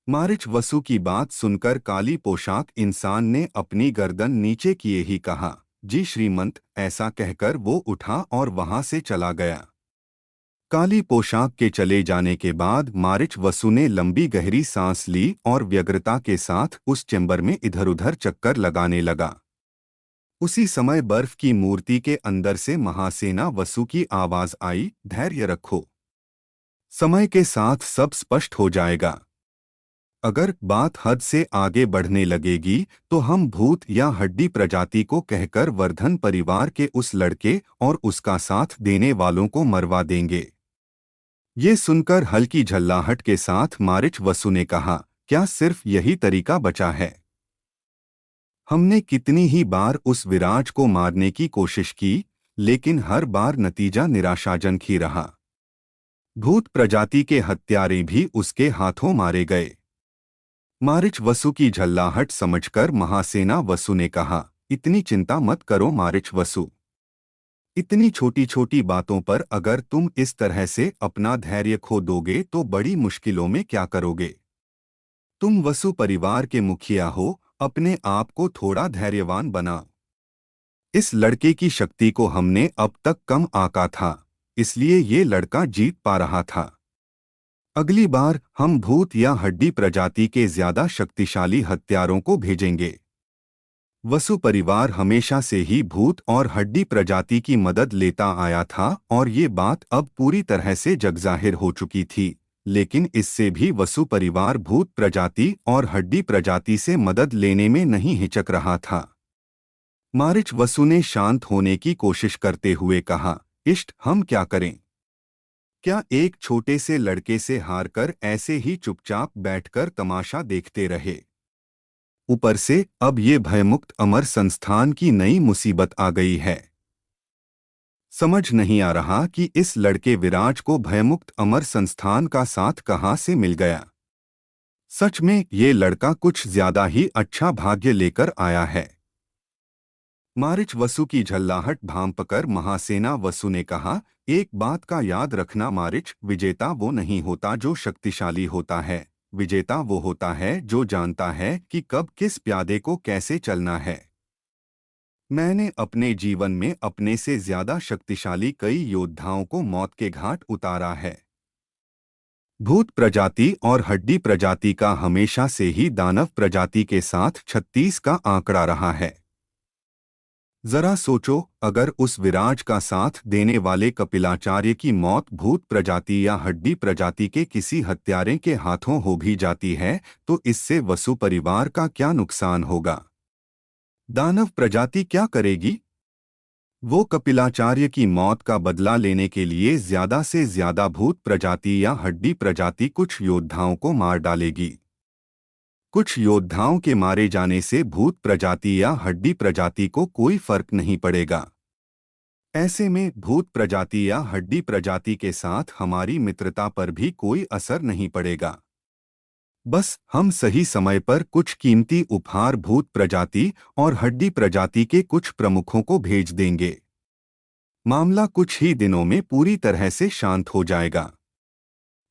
मारीच वसु की बात सुनकर काली पोशाक इंसान ने अपनी गर्दन नीचे किए ही कहा, जी श्रीमंत। ऐसा कहकर वो उठा और वहां से चला गया। काली पोशाक के चले जाने के बाद मारीच वसु ने लंबी गहरी सांस ली और व्यग्रता के साथ उस चेंबर में इधर-उधर चक्कर लगाने लगा। उसी समय बर्फ की मूर्ति के अंदर से महासेना वसु की आवाज आई, धैर्य रखो, समय के साथ सब स्पष्ट हो जाएगा। अगर बात हद से आगे बढ़ने लगेगी तो हम भूत या हड्डी प्रजाति को कहकर वर्धन परिवार के उस लड़के और उसका साथ देने वालों को मरवा देंगे। ये सुनकर हल्की झल्लाहट के साथ मारीच वसु ने कहा, क्या सिर्फ यही तरीका बचा है? हमने कितनी ही बार उस विराज को मारने की कोशिश की, लेकिन हर बार नतीजा निराशाजनक ही रहा। भूत प्रजाति के हत्यारे भी उसके हाथों मारे गए। मारीच वसु की झल्लाहट समझकर महासेना वसु ने कहा, इतनी चिंता मत करो मारीच वसु। इतनी छोटी छोटी बातों पर अगर तुम इस तरह से अपना धैर्य खो दोगे तो बड़ी मुश्किलों में क्या करोगे। तुम वसु परिवार के मुखिया हो, अपने आप को थोड़ा धैर्यवान बना। इस लड़के की शक्ति को हमने अब तक कम आंका था, इसलिए ये लड़का जीत पा रहा था। अगली बार हम भूत या हड्डी प्रजाति के ज्यादा शक्तिशाली हत्यारों को भेजेंगे। वसु परिवार हमेशा से ही भूत और हड्डी प्रजाति की मदद लेता आया था और ये बात अब पूरी तरह से जगजाहिर हो चुकी थी, लेकिन इससे भी वसु परिवार भूत प्रजाति और हड्डी प्रजाति से मदद लेने में नहीं हिचक रहा था। मारीच वसु ने शांत होने की कोशिश करते हुए कहा, इष्ट, हम क्या करें? क्या एक छोटे से लड़के से हारकर ऐसे ही चुपचाप बैठकर तमाशा देखते रहे? ऊपर से अब ये भयमुक्त अमर संस्थान की नई मुसीबत आ गई है। समझ नहीं आ रहा कि इस लड़के विराज को भयमुक्त अमर संस्थान का साथ कहाँ से मिल गया। सच में ये लड़का कुछ ज्यादा ही अच्छा भाग्य लेकर आया है। मारीच वसु की झल्लाहट भांपकर महासेना वसु ने कहा, एक बात का याद रखना मारीच, विजेता वो नहीं होता जो शक्तिशाली होता है, विजेता वो होता है जो जानता है कि कब किस प्यादे को कैसे चलना है। मैंने अपने जीवन में अपने से ज्यादा शक्तिशाली कई योद्धाओं को मौत के घाट उतारा है। भूत प्रजाति और हड्डी प्रजाति का हमेशा से ही दानव प्रजाति के साथ 36 का आंकड़ा रहा है। जरा सोचो, अगर उस विराज का साथ देने वाले कपिलाचार्य की मौत भूत प्रजाति या हड्डी प्रजाति के किसी हत्यारे के हाथों हो भी जाती है तो इससे वसु परिवार का क्या नुकसान होगा? दानव प्रजाति क्या करेगी? वो कपिलाचार्य की मौत का बदला लेने के लिए ज्यादा से ज्यादा भूत प्रजाति या हड्डी प्रजाति कुछ योद्धाओं को मार डालेगी। कुछ योद्धाओं के मारे जाने से भूत प्रजाति या हड्डी प्रजाति को कोई फर्क नहीं पड़ेगा। ऐसे में भूत प्रजाति या हड्डी प्रजाति के साथ हमारी मित्रता पर भी कोई असर नहीं पड़ेगा। बस हम सही समय पर कुछ कीमती उपहार भूत प्रजाति और हड्डी प्रजाति के कुछ प्रमुखों को भेज देंगे। मामला कुछ ही दिनों में पूरी तरह से शांत हो जाएगा।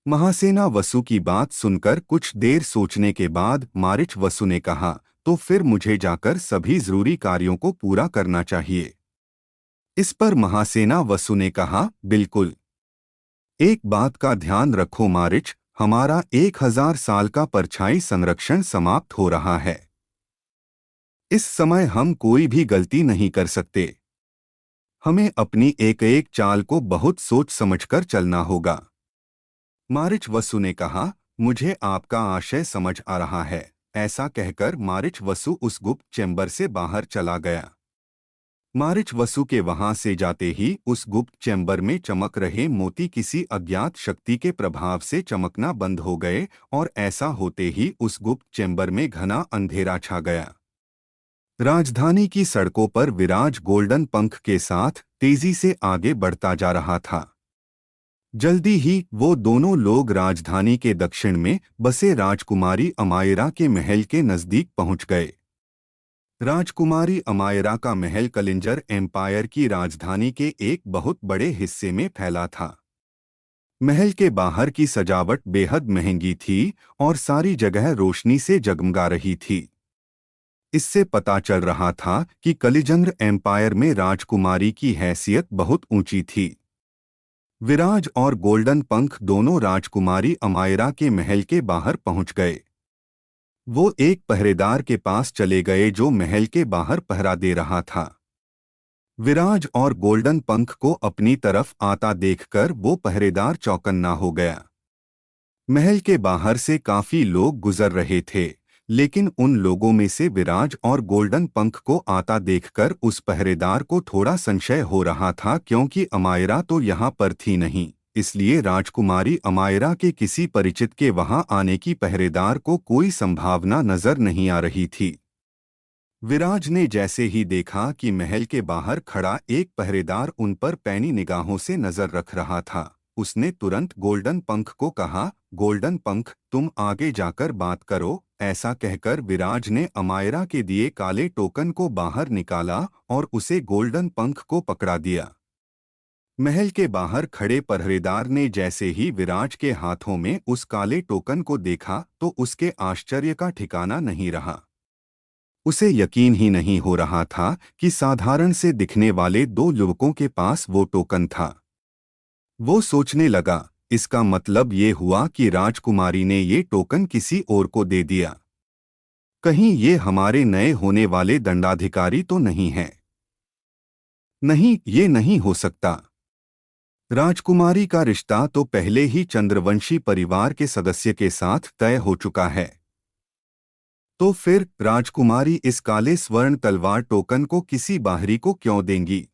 महासेना वसु की बात सुनकर कुछ देर सोचने के बाद मारीच वसु ने कहा, तो फिर मुझे जाकर सभी जरूरी कार्यों को पूरा करना चाहिए। इस पर महासेना वसु ने कहा, बिल्कुल। एक बात का ध्यान रखो मारीच, हमारा 1000 साल का परछाई संरक्षण समाप्त हो रहा है। इस समय हम कोई भी गलती नहीं कर सकते। हमें अपनी एक एक चाल को बहुत सोच समझकर चलना होगा। मारीच वसु ने कहा, मुझे आपका आशय समझ आ रहा है। ऐसा कहकर मारीच वसु उस गुप्त चैम्बर से बाहर चला गया। मारीच वसु के वहां से जाते ही उस गुप्त चैम्बर में चमक रहे मोती किसी अज्ञात शक्ति के प्रभाव से चमकना बंद हो गए और ऐसा होते ही उस गुप्त चैम्बर में घना अंधेरा छा गया। राजधानी की सड़कों पर विराज गोल्डन पंख के साथ तेजी से आगे बढ़ता जा रहा था। जल्दी ही वो दोनों लोग राजधानी के दक्षिण में बसे राजकुमारी अमायरा के महल के नजदीक पहुंच गए। राजकुमारी अमायरा का महल कलिंजर एम्पायर की राजधानी के एक बहुत बड़े हिस्से में फैला था। महल के बाहर की सजावट बेहद महंगी थी और सारी जगह रोशनी से जगमगा रही थी। इससे पता चल रहा था कि कलिंजर एम्पायर में राजकुमारी की हैसियत बहुत ऊंची थी। विराज और गोल्डन पंख दोनों राजकुमारी अमायरा के महल के बाहर पहुंच गए। वो एक पहरेदार के पास चले गए जो महल के बाहर पहरा दे रहा था। विराज और गोल्डन पंख को अपनी तरफ आता देखकर वो पहरेदार चौकन्ना हो गया। महल के बाहर से काफी लोग गुजर रहे थे, लेकिन उन लोगों में से विराज और गोल्डन पंख को आता देखकर उस पहरेदार को थोड़ा संशय हो रहा था, क्योंकि अमायरा तो यहाँ पर थी नहीं। इसलिए राजकुमारी अमायरा के किसी परिचित के वहां आने की पहरेदार को कोई संभावना नजर नहीं आ रही थी। विराज ने जैसे ही देखा कि महल के बाहर खड़ा एक पहरेदार उन पर पैनी निगाहों से नजर रख रहा था, उसने तुरंत गोल्डन पंख को कहा, गोल्डन पंख, तुम आगे जाकर बात करो। ऐसा कहकर विराज ने अमायरा के दिए काले टोकन को बाहर निकाला और उसे गोल्डन पंख को पकड़ा दिया। महल के बाहर खड़े पहरेदार ने जैसे ही विराज के हाथों में उस काले टोकन को देखा तो उसके आश्चर्य का ठिकाना नहीं रहा। उसे यकीन ही नहीं हो रहा था कि साधारण से दिखने वाले दो युवकों के पास वो टोकन था। वो सोचने लगा, इसका मतलब ये हुआ कि राजकुमारी ने ये टोकन किसी और को दे दिया। कहीं ये हमारे नए होने वाले दंडाधिकारी तो नहीं है? नहीं, ये नहीं हो सकता। राजकुमारी का रिश्ता तो पहले ही चंद्रवंशी परिवार के सदस्य के साथ तय हो चुका है। तो फिर राजकुमारी इस काले स्वर्ण तलवार टोकन को किसी बाहरी को क्यों देंगी?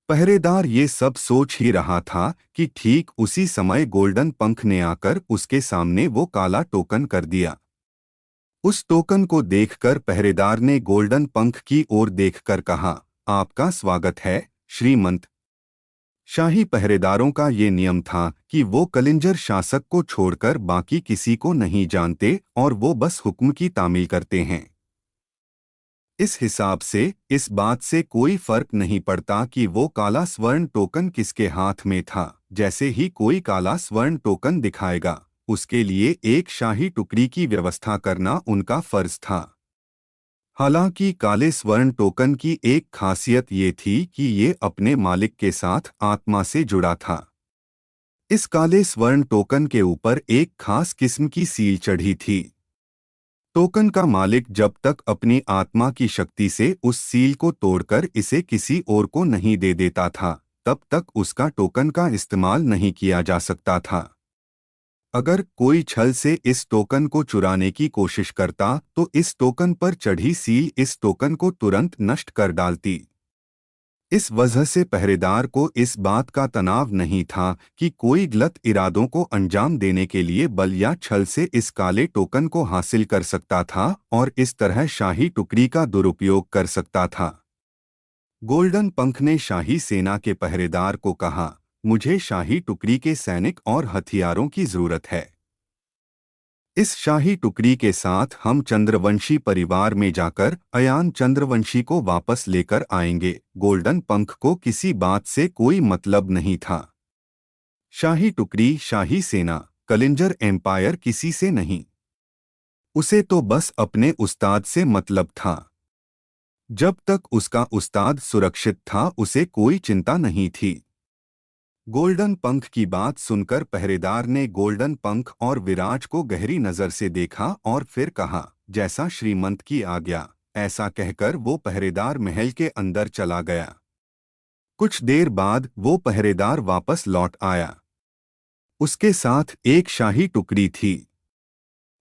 पहरेदार ये सब सोच ही रहा था कि ठीक उसी समय गोल्डन पंख ने आकर उसके सामने वो काला टोकन कर दिया। उस टोकन को देखकर पहरेदार ने गोल्डन पंख की ओर देखकर कहा, आपका स्वागत है श्रीमंत। शाही पहरेदारों का ये नियम था कि वो कलिंजर शासक को छोड़कर बाकी किसी को नहीं जानते और वो बस हुक्म की तामील करते हैं। इस हिसाब से इस बात से कोई फर्क नहीं पड़ता कि वो काला स्वर्ण टोकन किसके हाथ में था। जैसे ही कोई काला स्वर्ण टोकन दिखाएगा, उसके लिए एक शाही टुकड़ी की व्यवस्था करना उनका फर्ज था। हालांकि काले स्वर्ण टोकन की एक खासियत ये थी कि ये अपने मालिक के साथ आत्मा से जुड़ा था। इस काले स्वर्ण टोकन के ऊपर एक खास किस्म की सील चढ़ी थी। टोकन का मालिक जब तक अपनी आत्मा की शक्ति से उस सील को तोड़कर इसे किसी और को नहीं दे देता था, तब तक उसका टोकन का इस्तेमाल नहीं किया जा सकता था। अगर कोई छल से इस टोकन को चुराने की कोशिश करता तो इस टोकन पर चढ़ी सील इस टोकन को तुरंत नष्ट कर डालती। इस वजह से पहरेदार को इस बात का तनाव नहीं था कि कोई गलत इरादों को अंजाम देने के लिए बल या छल से इस काले टोकन को हासिल कर सकता था और इस तरह शाही टुकड़ी का दुरुपयोग कर सकता था। गोल्डन पंख ने शाही सेना के पहरेदार को कहा, मुझे शाही टुकड़ी के सैनिक और हथियारों की जरूरत है। इस शाही टुकड़ी के साथ हम चंद्रवंशी परिवार में जाकर अयान चंद्रवंशी को वापस लेकर आएंगे। गोल्डन पंख को किसी बात से कोई मतलब नहीं था। शाही टुकड़ी, शाही सेना, कलिंजर एम्पायर किसी से नहीं। उसे तो बस अपने उस्ताद से मतलब था। जब तक उसका उस्ताद सुरक्षित था उसे कोई चिंता नहीं थी। गोल्डन पंख की बात सुनकर पहरेदार ने गोल्डन पंख और विराज को गहरी नजर से देखा और फिर कहा, जैसा श्रीमंत की आज्ञा। ऐसा कहकर वो पहरेदार महल के अंदर चला गया। कुछ देर बाद वो पहरेदार वापस लौट आया। उसके साथ एक शाही टुकड़ी थी।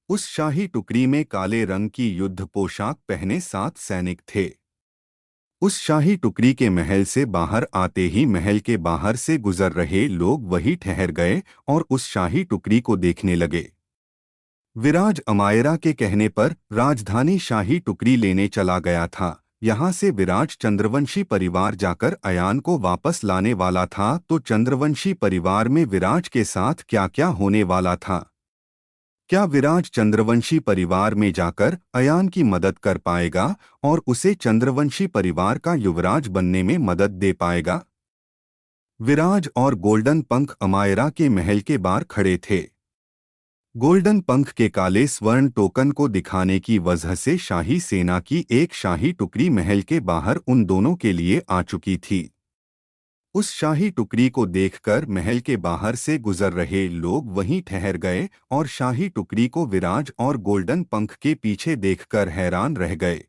उस शाही टुकड़ी में काले रंग की युद्ध पोशाक पहने 7 सैनिक थे। उस शाही टुकड़ी के महल से बाहर आते ही महल के बाहर से गुजर रहे लोग वहीं ठहर गए और उस शाही टुकड़ी को देखने लगे। विराज अमायरा के कहने पर राजधानी शाही टुकड़ी लेने चला गया था। यहाँ से विराज चंद्रवंशी परिवार जाकर अयान को वापस लाने वाला था। तो चंद्रवंशी परिवार में विराज के साथ क्या क्या होने वाला था? क्या विराज चंद्रवंशी परिवार में जाकर अयान की मदद कर पाएगा और उसे चंद्रवंशी परिवार का युवराज बनने में मदद दे पाएगा? विराज और गोल्डन पंख अमायरा के महल के बाहर खड़े थे। गोल्डन पंख के काले स्वर्ण टोकन को दिखाने की वजह से शाही सेना की एक शाही टुकड़ी महल के बाहर उन दोनों के लिए आ चुकी थी। उस शाही टुकड़ी को देखकर महल के बाहर से गुजर रहे लोग वहीं ठहर गए और शाही टुकड़ी को विराज और गोल्डन पंख के पीछे देखकर हैरान रह गए।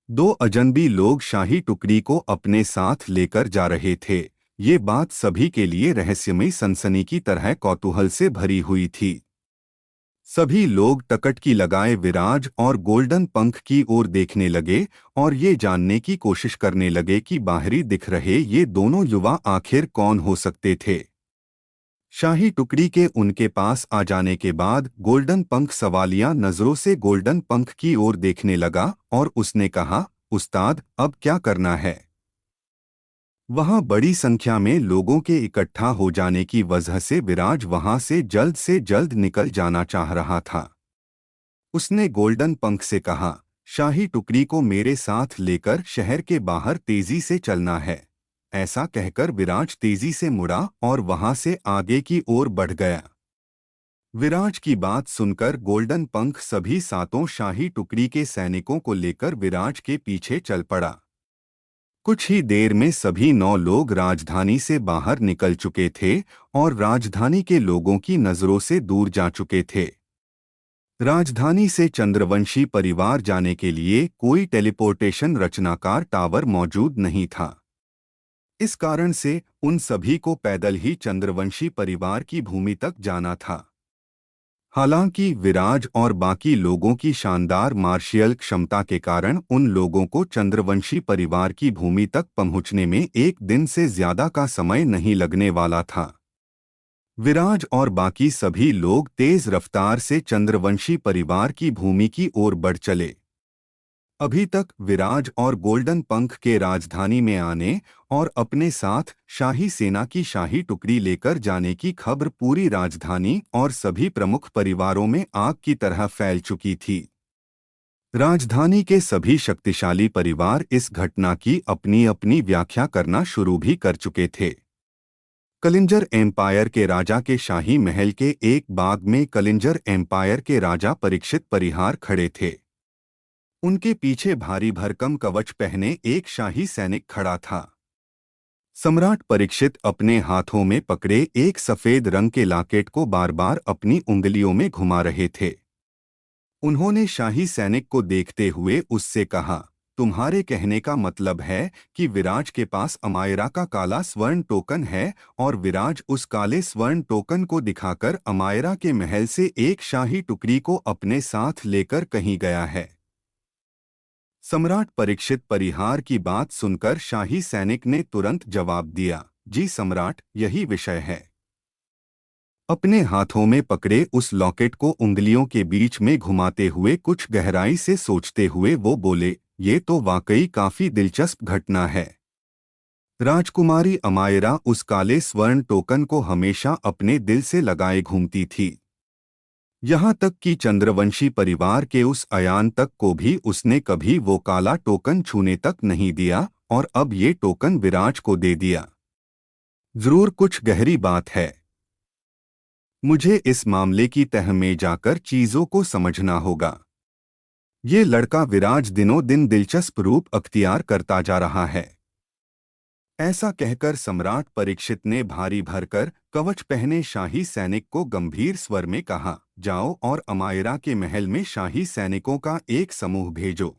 2 अजनबी लोग शाही टुकड़ी को अपने साथ लेकर जा रहे थे। ये बात सभी के लिए रहस्यमयी सनसनी की तरह कौतूहल से भरी हुई थी। सभी लोग टकटकी लगाए विराज और गोल्डन पंख की ओर देखने लगे और ये जानने की कोशिश करने लगे कि बाहरी दिख रहे ये दोनों युवा आखिर कौन हो सकते थे। शाही टुकड़ी के उनके पास आ जाने के बाद गोल्डन पंख सवालिया नजरों से गोल्डन पंख की ओर देखने लगा और उसने कहा, उस्ताद, अब क्या करना है? वहां बड़ी संख्या में लोगों के इकट्ठा हो जाने की वजह से विराज वहां से जल्द निकल जाना चाह रहा था। उसने गोल्डन पंख से कहा, शाही टुकड़ी को मेरे साथ लेकर शहर के बाहर तेजी से चलना है। ऐसा कहकर विराज तेजी से मुड़ा और वहां से आगे की ओर बढ़ गया। विराज की बात सुनकर गोल्डन पंख सभी 7 शाही टुकड़ी के सैनिकों को लेकर विराज के पीछे चल पड़ा। कुछ ही देर में सभी 9 लोग राजधानी से बाहर निकल चुके थे और राजधानी के लोगों की नजरों से दूर जा चुके थे। राजधानी से चंद्रवंशी परिवार जाने के लिए कोई टेलीपोर्टेशन रचनाकार टावर मौजूद नहीं था। इस कारण से उन सभी को पैदल ही चंद्रवंशी परिवार की भूमि तक जाना था। हालांकि विराज और बाकी लोगों की शानदार मार्शियल क्षमता के कारण उन लोगों को चंद्रवंशी परिवार की भूमि तक पहुंचने में 1 दिन से ज्यादा का समय नहीं लगने वाला था। विराज और बाकी सभी लोग तेज रफ्तार से चंद्रवंशी परिवार की भूमि की ओर बढ़ चले। अभी तक विराज और गोल्डन पंख के राजधानी में आने और अपने साथ शाही सेना की शाही टुकड़ी लेकर जाने की खबर पूरी राजधानी और सभी प्रमुख परिवारों में आग की तरह फैल चुकी थी। राजधानी के सभी शक्तिशाली परिवार इस घटना की अपनी अपनी व्याख्या करना शुरू भी कर चुके थे। कलिंजर एम्पायर के राजा के शाही महल के एक बाग में कलिंजर एम्पायर के राजा परीक्षित परिहार खड़े थे। उनके पीछे भारी भरकम कवच पहने एक शाही सैनिक खड़ा था। सम्राट परीक्षित अपने हाथों में पकड़े एक सफेद रंग के लॉकेट को बार बार अपनी उंगलियों में घुमा रहे थे। उन्होंने शाही सैनिक को देखते हुए उससे कहा, तुम्हारे कहने का मतलब है कि विराज के पास अमायरा का काला स्वर्ण टोकन है और विराज उस काले स्वर्ण टोकन को दिखाकर अमायरा के महल से एक शाही टुकड़ी को अपने साथ लेकर कहीं गया है। सम्राट परीक्षित परिहार की बात सुनकर शाही सैनिक ने तुरंत जवाब दिया, जी सम्राट, यही विषय है। अपने हाथों में पकड़े उस लॉकेट को उंगलियों के बीच में घुमाते हुए कुछ गहराई से सोचते हुए वो बोले, ये तो वाकई काफी दिलचस्प घटना है। राजकुमारी अमायरा उस काले स्वर्ण टोकन को हमेशा अपने दिल से लगाए घूमती थी। यहाँ तक कि चंद्रवंशी परिवार के उस अयान तक को भी उसने कभी वो काला टोकन छूने तक नहीं दिया और अब ये टोकन विराज को दे दिया। जरूर कुछ गहरी बात है। मुझे इस मामले की तह में जाकर चीजों को समझना होगा। ये लड़का विराज दिनों दिन दिलचस्प रूप अख्तियार करता जा रहा है। ऐसा कहकर सम्राट परीक्षित ने भारी भरकर कवच पहने शाही सैनिक को गंभीर स्वर में कहा, जाओ और अमायरा के महल में शाही सैनिकों का एक समूह भेजो।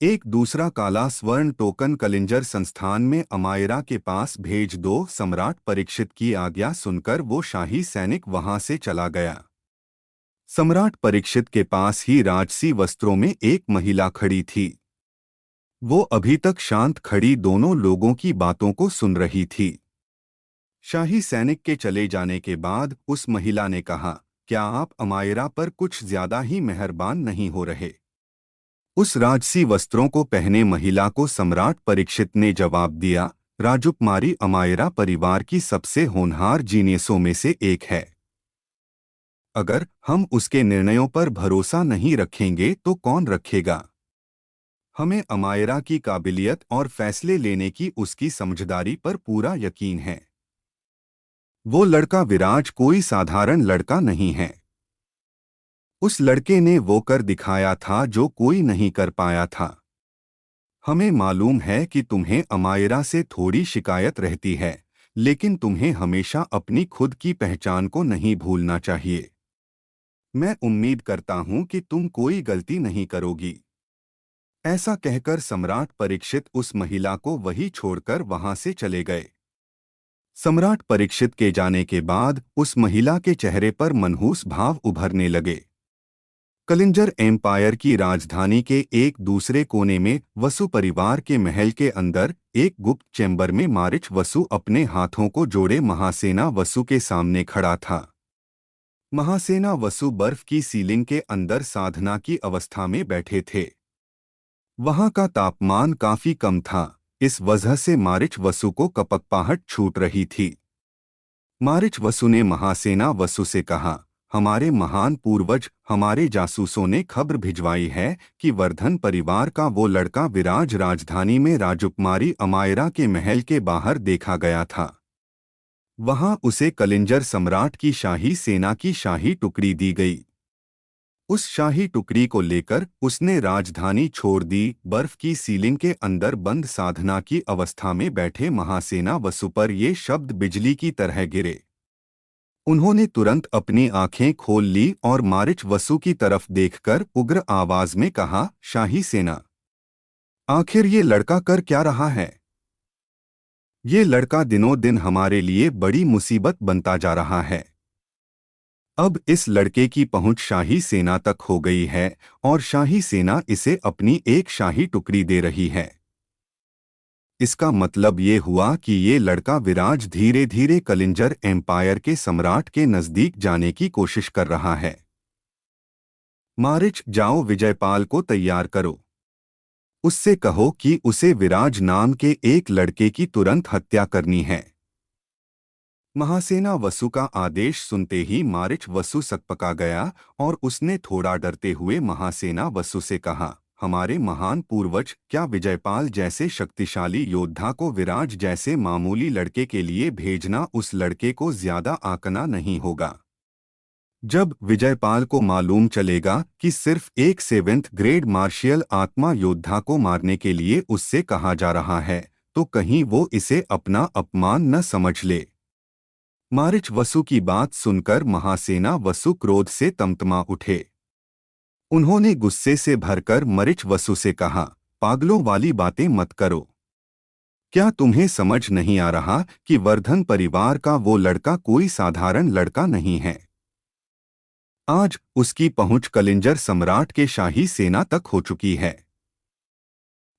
एक दूसरा काला स्वर्ण टोकन कलिंजर संस्थान में अमायरा के पास भेज दो। सम्राट परीक्षित की आज्ञा सुनकर वो शाही सैनिक वहां से चला गया। सम्राट परीक्षित के पास ही राजसी वस्त्रों में एक महिला खड़ी थी। वो अभी तक शांत खड़ी दोनों लोगों की बातों को सुन रही थी। शाही सैनिक के चले जाने के बाद उस महिला ने कहा, क्या आप अमायरा पर कुछ ज्यादा ही मेहरबान नहीं हो रहे? उस राजसी वस्त्रों को पहने महिला को सम्राट परीक्षित ने जवाब दिया, राजकुमारी अमायरा परिवार की सबसे होनहार जीनियसों में से एक है। अगर हम उसके निर्णयों पर भरोसा नहीं रखेंगे तो कौन रखेगा? हमें अमायरा की काबिलियत और फैसले लेने की उसकी समझदारी पर पूरा यकीन है। वो लड़का विराज कोई साधारण लड़का नहीं है। उस लड़के ने वो कर दिखाया था जो कोई नहीं कर पाया था। हमें मालूम है कि तुम्हें अमायरा से थोड़ी शिकायत रहती है, लेकिन तुम्हें हमेशा अपनी खुद की पहचान को नहीं भूलना चाहिए। मैं उम्मीद करता हूं कि तुम कोई गलती नहीं करोगी। ऐसा कहकर सम्राट परीक्षित उस महिला को वहीं छोड़कर वहां से चले गए। सम्राट परीक्षित के जाने के बाद उस महिला के चेहरे पर मनहूस भाव उभरने लगे। कलिंजर एम्पायर की राजधानी के एक दूसरे कोने में वसु परिवार के महल के अंदर एक गुप्त चैम्बर में मारिच वसु अपने हाथों को जोड़े महासेना वसु के सामने खड़ा था। महासेना वसु बर्फ की सीलिंग के अंदर साधना की अवस्था में बैठे थे। वहां का तापमान काफी कम था, इस वजह से मारिच वसु को कपकपाहट छूट रही थी। मारिच वसु ने महासेना वसु से कहा, हमारे महान पूर्वज हमारे जासूसों ने खबर भिजवाई है कि वर्धन परिवार का वो लड़का विराज राजधानी में राजकुमारी अमायरा के महल के बाहर देखा गया था। वहां उसे कलिंजर सम्राट की शाही सेना की शाही टुकड़ी दी गई। उस शाही टुकड़ी को लेकर उसने राजधानी छोड़ दी। बर्फ की सीलिंग के अंदर बंद साधना की अवस्था में बैठे महासेना वसु पर ये शब्द बिजली की तरह गिरे। उन्होंने तुरंत अपनी आंखें खोल ली और मारिच वसु की तरफ देखकर उग्र आवाज में कहा, शाही सेना, आखिर ये लड़का कर क्या रहा है? ये लड़का दिनों दिन हमारे लिए बड़ी मुसीबत बनता जा रहा है। अब इस लड़के की पहुंच शाही सेना तक हो गई है और शाही सेना इसे अपनी एक शाही टुकड़ी दे रही है। इसका मतलब ये हुआ कि ये लड़का विराज धीरे धीरे कलिंजर एम्पायर के सम्राट के नजदीक जाने की कोशिश कर रहा है। मारिच, जाओ विजयपाल को तैयार करो। उससे कहो कि उसे विराज नाम के एक लड़के की तुरंत हत्या करनी है। महासेना वसु का आदेश सुनते ही मारिच वसु सकपका गया और उसने थोड़ा डरते हुए महासेना वसु से कहा, हमारे महान पूर्वज, क्या विजयपाल जैसे शक्तिशाली योद्धा को विराज जैसे मामूली लड़के के लिए भेजना उस लड़के को ज्यादा आंकना नहीं होगा? जब विजयपाल को मालूम चलेगा कि सिर्फ एक 7th ग्रेड मार्शियल आत्मा योद्धा को मारने के लिए उससे कहा जा रहा है, तो कहीं वो इसे अपना अपमान न समझ ले। मारिच वसु की बात सुनकर महासेना वसु क्रोध से तमतमा उठे। उन्होंने गुस्से से भरकर मारिच वसु से कहा, पागलों वाली बातें मत करो। क्या तुम्हें समझ नहीं आ रहा कि वर्धन परिवार का वो लड़का कोई साधारण लड़का नहीं है? आज उसकी पहुंच कलिंजर सम्राट के शाही सेना तक हो चुकी है।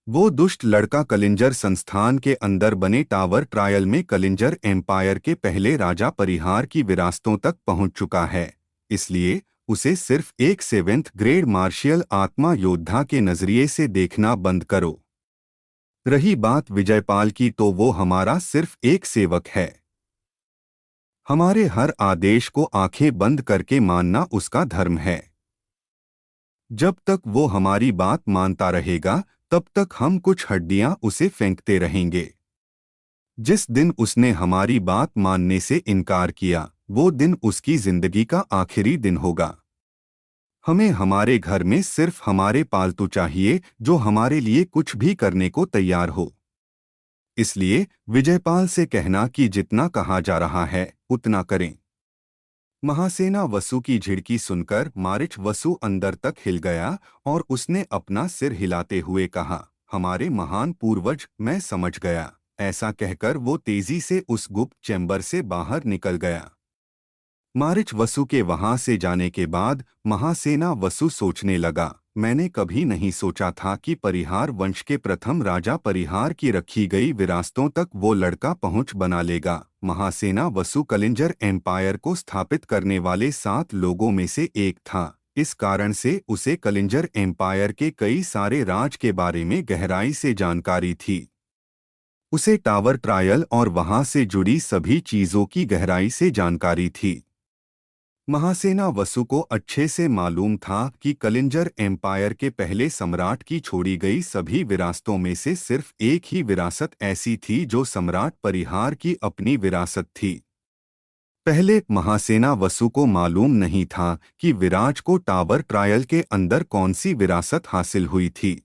वो दुष्ट लड़का कलिंजर संस्थान के अंदर बने टावर ट्रायल में कलिंजर एम्पायर के पहले राजा परिहार की विरासतों तक पहुंच चुका है। इसलिए उसे सिर्फ एक 7th ग्रेड मार्शियल आत्मा योद्धा के नजरिए से देखना बंद करो। रही बात विजयपाल की, तो वो हमारा सिर्फ एक सेवक है। हमारे हर आदेश को आंखें बंद करके मानना उसका धर्म है। जब तक वो हमारी बात मानता रहेगा, तब तक हम कुछ हड्डियां उसे फेंकते रहेंगे। जिस दिन उसने हमारी बात मानने से इनकार किया, वो दिन उसकी जिंदगी का आखिरी दिन होगा। हमें हमारे घर में सिर्फ हमारे पालतू चाहिए जो हमारे लिए कुछ भी करने को तैयार हो। इसलिए विजयपाल से कहना कि जितना कहा जा रहा है उतना करें। महासेना वसु की झिड़की सुनकर मारीच वसु अंदर तक हिल गया और उसने अपना सिर हिलाते हुए कहा, हमारे महान पूर्वज, मैं समझ गया। ऐसा कहकर वो तेजी से उस गुप्त चैम्बर से बाहर निकल गया। मारीच वसु के वहां से जाने के बाद महासेना वसु सोचने लगा, मैंने कभी नहीं सोचा था कि परिहार वंश के प्रथम राजा परिहार की रखी गई विरासतों तक वो लड़का पहुंच बना लेगा। महासेना वसु कलिंजर एम्पायर को स्थापित करने वाले 7 लोगों में से एक था। इस कारण से उसे कलिंजर एम्पायर के कई सारे राज के बारे में गहराई से जानकारी थी। उसे टावर ट्रायल और वहां से जुड़ी सभी चीजों की गहराई से जानकारी थी। महासेना वसु को अच्छे से मालूम था कि कलिंजर एम्पायर के पहले सम्राट की छोड़ी गई सभी विरासतों में से सिर्फ एक ही विरासत ऐसी थी जो सम्राट परिहार की अपनी विरासत थी। पहले महासेना वसु को मालूम नहीं था कि विराज को टावर ट्रायल के अंदर कौन सी विरासत हासिल हुई थी।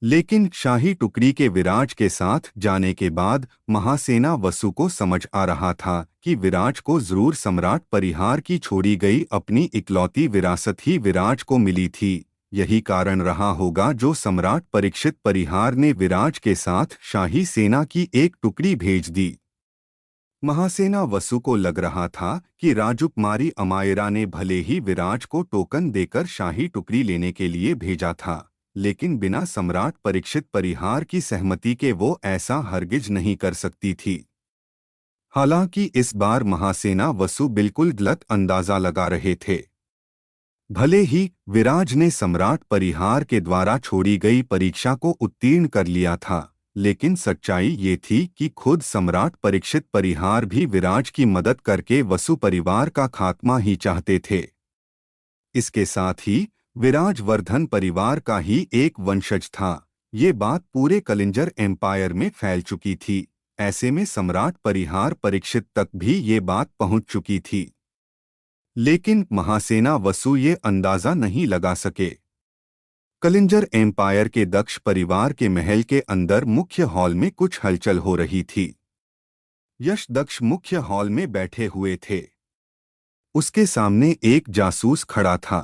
लेकिन शाही टुकड़ी के विराज के साथ जाने के बाद महासेना वसु को समझ आ रहा था कि विराज को जरूर सम्राट परिहार की छोड़ी गई अपनी इकलौती विरासत ही विराज को मिली थी। यही कारण रहा होगा जो सम्राट परीक्षित परिहार ने विराज के साथ शाही सेना की एक टुकड़ी भेज दी। महासेना वसु को लग रहा था कि राजकुमारी अमायरा ने भले ही विराज को टोकन देकर शाही टुकड़ी लेने के लिए भेजा था, लेकिन बिना सम्राट परीक्षित परिहार की सहमति के वो ऐसा हरगिज नहीं कर सकती थी। हालांकि इस बार महासेना वसु बिल्कुल गलत अंदाजा लगा रहे थे। भले ही विराज ने सम्राट परिहार के द्वारा छोड़ी गई परीक्षा को उत्तीर्ण कर लिया था, लेकिन सच्चाई ये थी कि खुद सम्राट परीक्षित परिहार भी विराज की मदद करके वसु परिवार का खात्मा ही चाहते थे। इसके साथ ही विराज वर्धन परिवार का ही एक वंशज था। ये बात पूरे कलिंजर एम्पायर में फैल चुकी थी। ऐसे में सम्राट परिहार परीक्षित तक भी ये बात पहुंच चुकी थी। लेकिन महासेना वसु ये अंदाजा नहीं लगा सके। कलिंजर एम्पायर के दक्ष परिवार के महल के अंदर मुख्य हॉल में कुछ हलचल हो रही थी। यश दक्ष मुख्य हॉल में बैठे हुए थे। उसके सामने एक जासूस खड़ा था।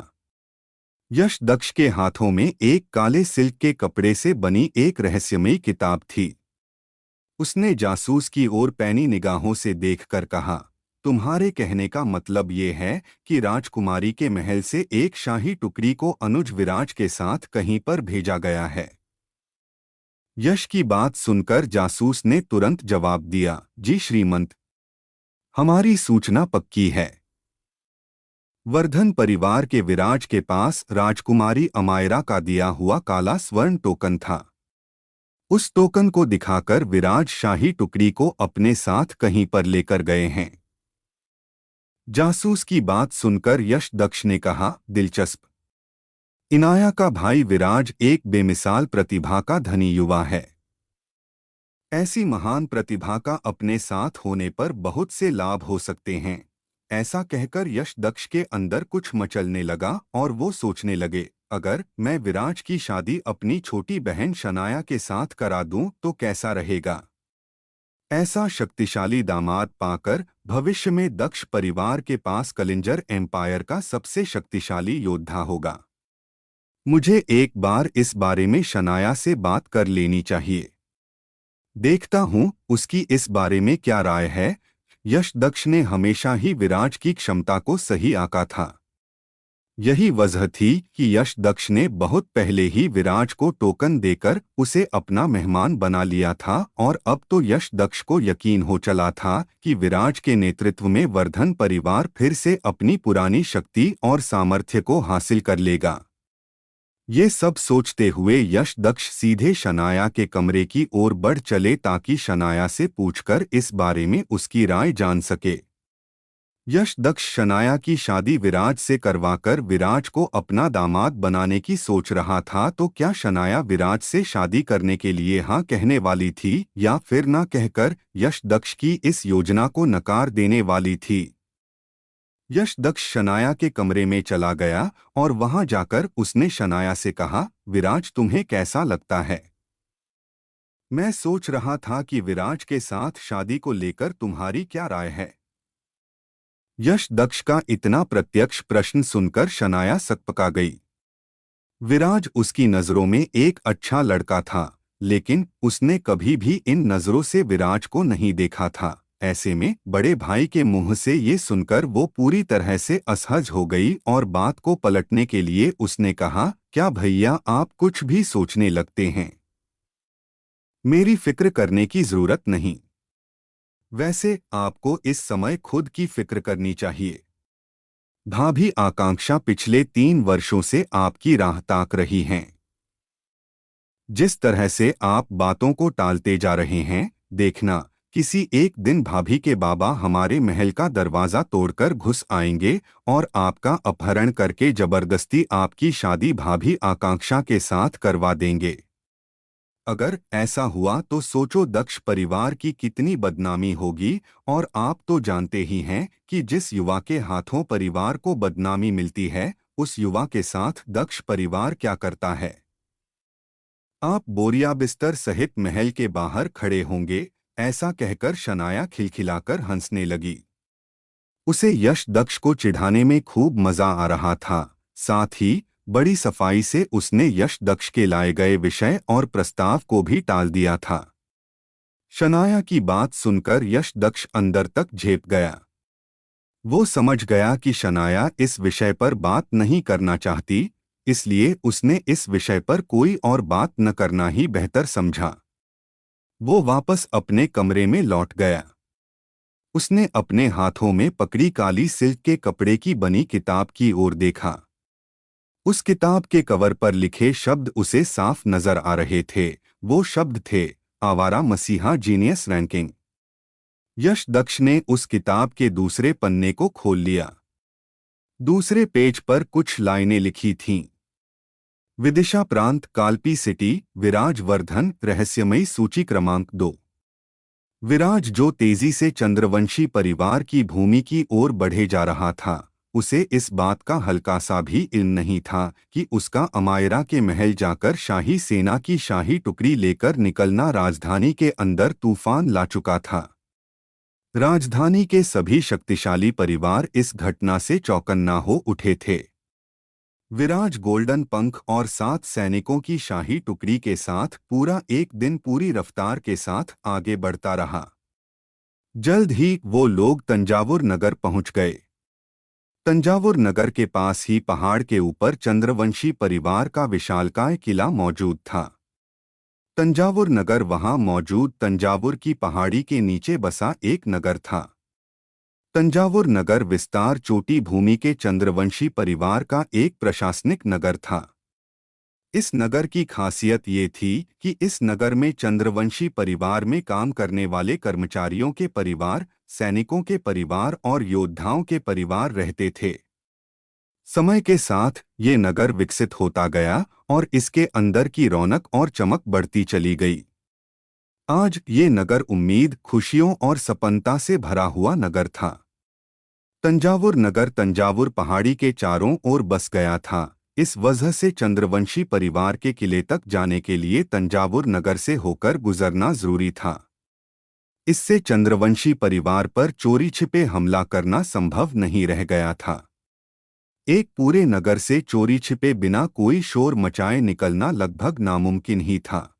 यश दक्ष के हाथों में एक काले सिल्क के कपड़े से बनी एक रहस्यमयी किताब थी। उसने जासूस की ओर पैनी निगाहों से देखकर कहा, तुम्हारे कहने का मतलब ये है कि राजकुमारी के महल से एक शाही टुकड़ी को अनुज विराज के साथ कहीं पर भेजा गया है। यश की बात सुनकर जासूस ने तुरंत जवाब दिया, जी श्रीमंत, हमारी सूचना पक्की है। वर्धन परिवार के विराज के पास राजकुमारी अमायरा का दिया हुआ काला स्वर्ण टोकन था। उस टोकन को दिखाकर विराज शाही टुकड़ी को अपने साथ कहीं पर लेकर गए हैं। जासूस की बात सुनकर यश दक्ष ने कहा, दिलचस्प। इनाया का भाई विराज एक बेमिसाल प्रतिभा का धनी युवा है। ऐसी महान प्रतिभा का अपने साथ होने पर बहुत से लाभ हो सकते हैं। ऐसा कहकर यश दक्ष के अंदर कुछ मचलने लगा और वो सोचने लगे, अगर मैं विराज की शादी अपनी छोटी बहन शनाया के साथ करा दूं तो कैसा रहेगा। ऐसा शक्तिशाली दामाद पाकर भविष्य में दक्ष परिवार के पास कलिंजर एम्पायर का सबसे शक्तिशाली योद्धा होगा। मुझे एक बार इस बारे में शनाया से बात कर लेनी चाहिए। देखता हूं उसकी इस बारे में क्या राय है। यश दक्ष ने हमेशा ही विराज की क्षमता को सही आंका था। यही वजह थी कि यश दक्ष ने बहुत पहले ही विराज को टोकन देकर उसे अपना मेहमान बना लिया था और अब तो यश दक्ष को यकीन हो चला था कि विराज के नेतृत्व में वर्धन परिवार फिर से अपनी पुरानी शक्ति और सामर्थ्य को हासिल कर लेगा। ये सब सोचते हुए यश दक्ष सीधे शनाया के कमरे की ओर बढ़ चले ताकि शनाया से पूछकर इस बारे में उसकी राय जान सके। यश दक्ष शनाया की शादी विराज से करवाकर विराज को अपना दामाद बनाने की सोच रहा था, तो क्या शनाया विराज से शादी करने के लिए हाँ कहने वाली थी या फिर ना कहकर यश दक्ष की इस योजना को नकार देने वाली थी। यश दक्ष शनाया के कमरे में चला गया और वहां जाकर उसने शनाया से कहा, विराज तुम्हें कैसा लगता है? मैं सोच रहा था कि विराज के साथ शादी को लेकर तुम्हारी क्या राय है? यश दक्ष का इतना प्रत्यक्ष प्रश्न सुनकर शनाया सकपका गई। विराज उसकी नजरों में एक अच्छा लड़का था, लेकिन उसने कभी भी इन नजरों से विराज को नहीं देखा था। ऐसे में बड़े भाई के मुंह से ये सुनकर वो पूरी तरह से असहज हो गई और बात को पलटने के लिए उसने कहा, क्या भैया आप कुछ भी सोचने लगते हैं? मेरी फिक्र करने की जरूरत नहीं। वैसे आपको इस समय खुद की फिक्र करनी चाहिए। भाभी आकांक्षा पिछले 3 वर्षों से आपकी राह ताक रही हैं। जिस तरह से आप बातों को टालते जा रहे हैं, देखना किसी एक दिन भाभी के बाबा हमारे महल का दरवाजा तोड़कर घुस आएंगे और आपका अपहरण करके जबरदस्ती आपकी शादी भाभी आकांक्षा के साथ करवा देंगे। अगर ऐसा हुआ तो सोचो दक्ष परिवार की कितनी बदनामी होगी। और आप तो जानते ही हैं कि जिस युवा के हाथों परिवार को बदनामी मिलती है, उस युवा के साथ दक्ष परिवार क्या करता है। आप बोरिया बिस्तर सहित महल के बाहर खड़े होंगे। ऐसा कहकर शनाया खिलखिलाकर हंसने लगी। उसे यश दक्ष को चिढ़ाने में खूब मजा आ रहा था। साथ ही बड़ी सफाई से उसने यश दक्ष के लाए गए विषय और प्रस्ताव को भी टाल दिया था। शनाया की बात सुनकर यश दक्ष अंदर तक झेप गया। वो समझ गया कि शनाया इस विषय पर बात नहीं करना चाहती, इसलिए उसने इस विषय पर कोई और बात न करना ही बेहतर समझा। वो वापस अपने कमरे में लौट गया। उसने अपने हाथों में पकड़ी काली सिल्क के कपड़े की बनी किताब की ओर देखा। उस किताब के कवर पर लिखे शब्द उसे साफ नजर आ रहे थे। वो शब्द थे, आवारा मसीहा जीनियस रैंकिंग। यश दक्ष ने उस किताब के दूसरे पन्ने को खोल लिया। दूसरे पेज पर कुछ लाइनें लिखी थीं। विदिशा प्रांत, काल्पी सिटी, विराज वर्धन, रहस्यमयी सूची क्रमांक 2। विराज जो तेजी से चंद्रवंशी परिवार की भूमि की ओर बढ़े जा रहा था, उसे इस बात का हल्का सा भी इल्म नहीं था कि उसका अमायरा के महल जाकर शाही सेना की शाही टुकड़ी लेकर निकलना राजधानी के अंदर तूफान ला चुका था। राजधानी के सभी शक्तिशाली परिवार इस घटना से चौकन्ना हो उठे थे। विराज गोल्डन पंख और 7 सैनिकों की शाही टुकड़ी के साथ पूरा एक दिन पूरी रफ्तार के साथ आगे बढ़ता रहा। जल्द ही वो लोग तंजावुर नगर पहुंच गए। तंजावुर नगर के पास ही पहाड़ के ऊपर चंद्रवंशी परिवार का विशालकाय किला मौजूद था। तंजावुर नगर वहां मौजूद तंजावुर की पहाड़ी के नीचे बसा एक नगर था। तंजावुर नगर विस्तार चोटी भूमि के चंद्रवंशी परिवार का एक प्रशासनिक नगर था। इस नगर की खासियत ये थी कि इस नगर में चंद्रवंशी परिवार में काम करने वाले कर्मचारियों के परिवार, सैनिकों के परिवार और योद्धाओं के परिवार रहते थे। समय के साथ ये नगर विकसित होता गया और इसके अंदर की रौनक और चमक बढ़ती चली गई। आज ये नगर उम्मीद, खुशियों और सपनता से भरा हुआ नगर था। तंजावुर नगर तंजावुर पहाड़ी के चारों ओर बस गया था। इस वजह से चंद्रवंशी परिवार के किले तक जाने के लिए तंजावुर नगर से होकर गुजरना जरूरी था। इससे चंद्रवंशी परिवार पर चोरी छिपे हमला करना संभव नहीं रह गया था। एक पूरे नगर से चोरी छिपे बिना कोई शोर मचाए निकलना लगभग नामुमकिन ही था।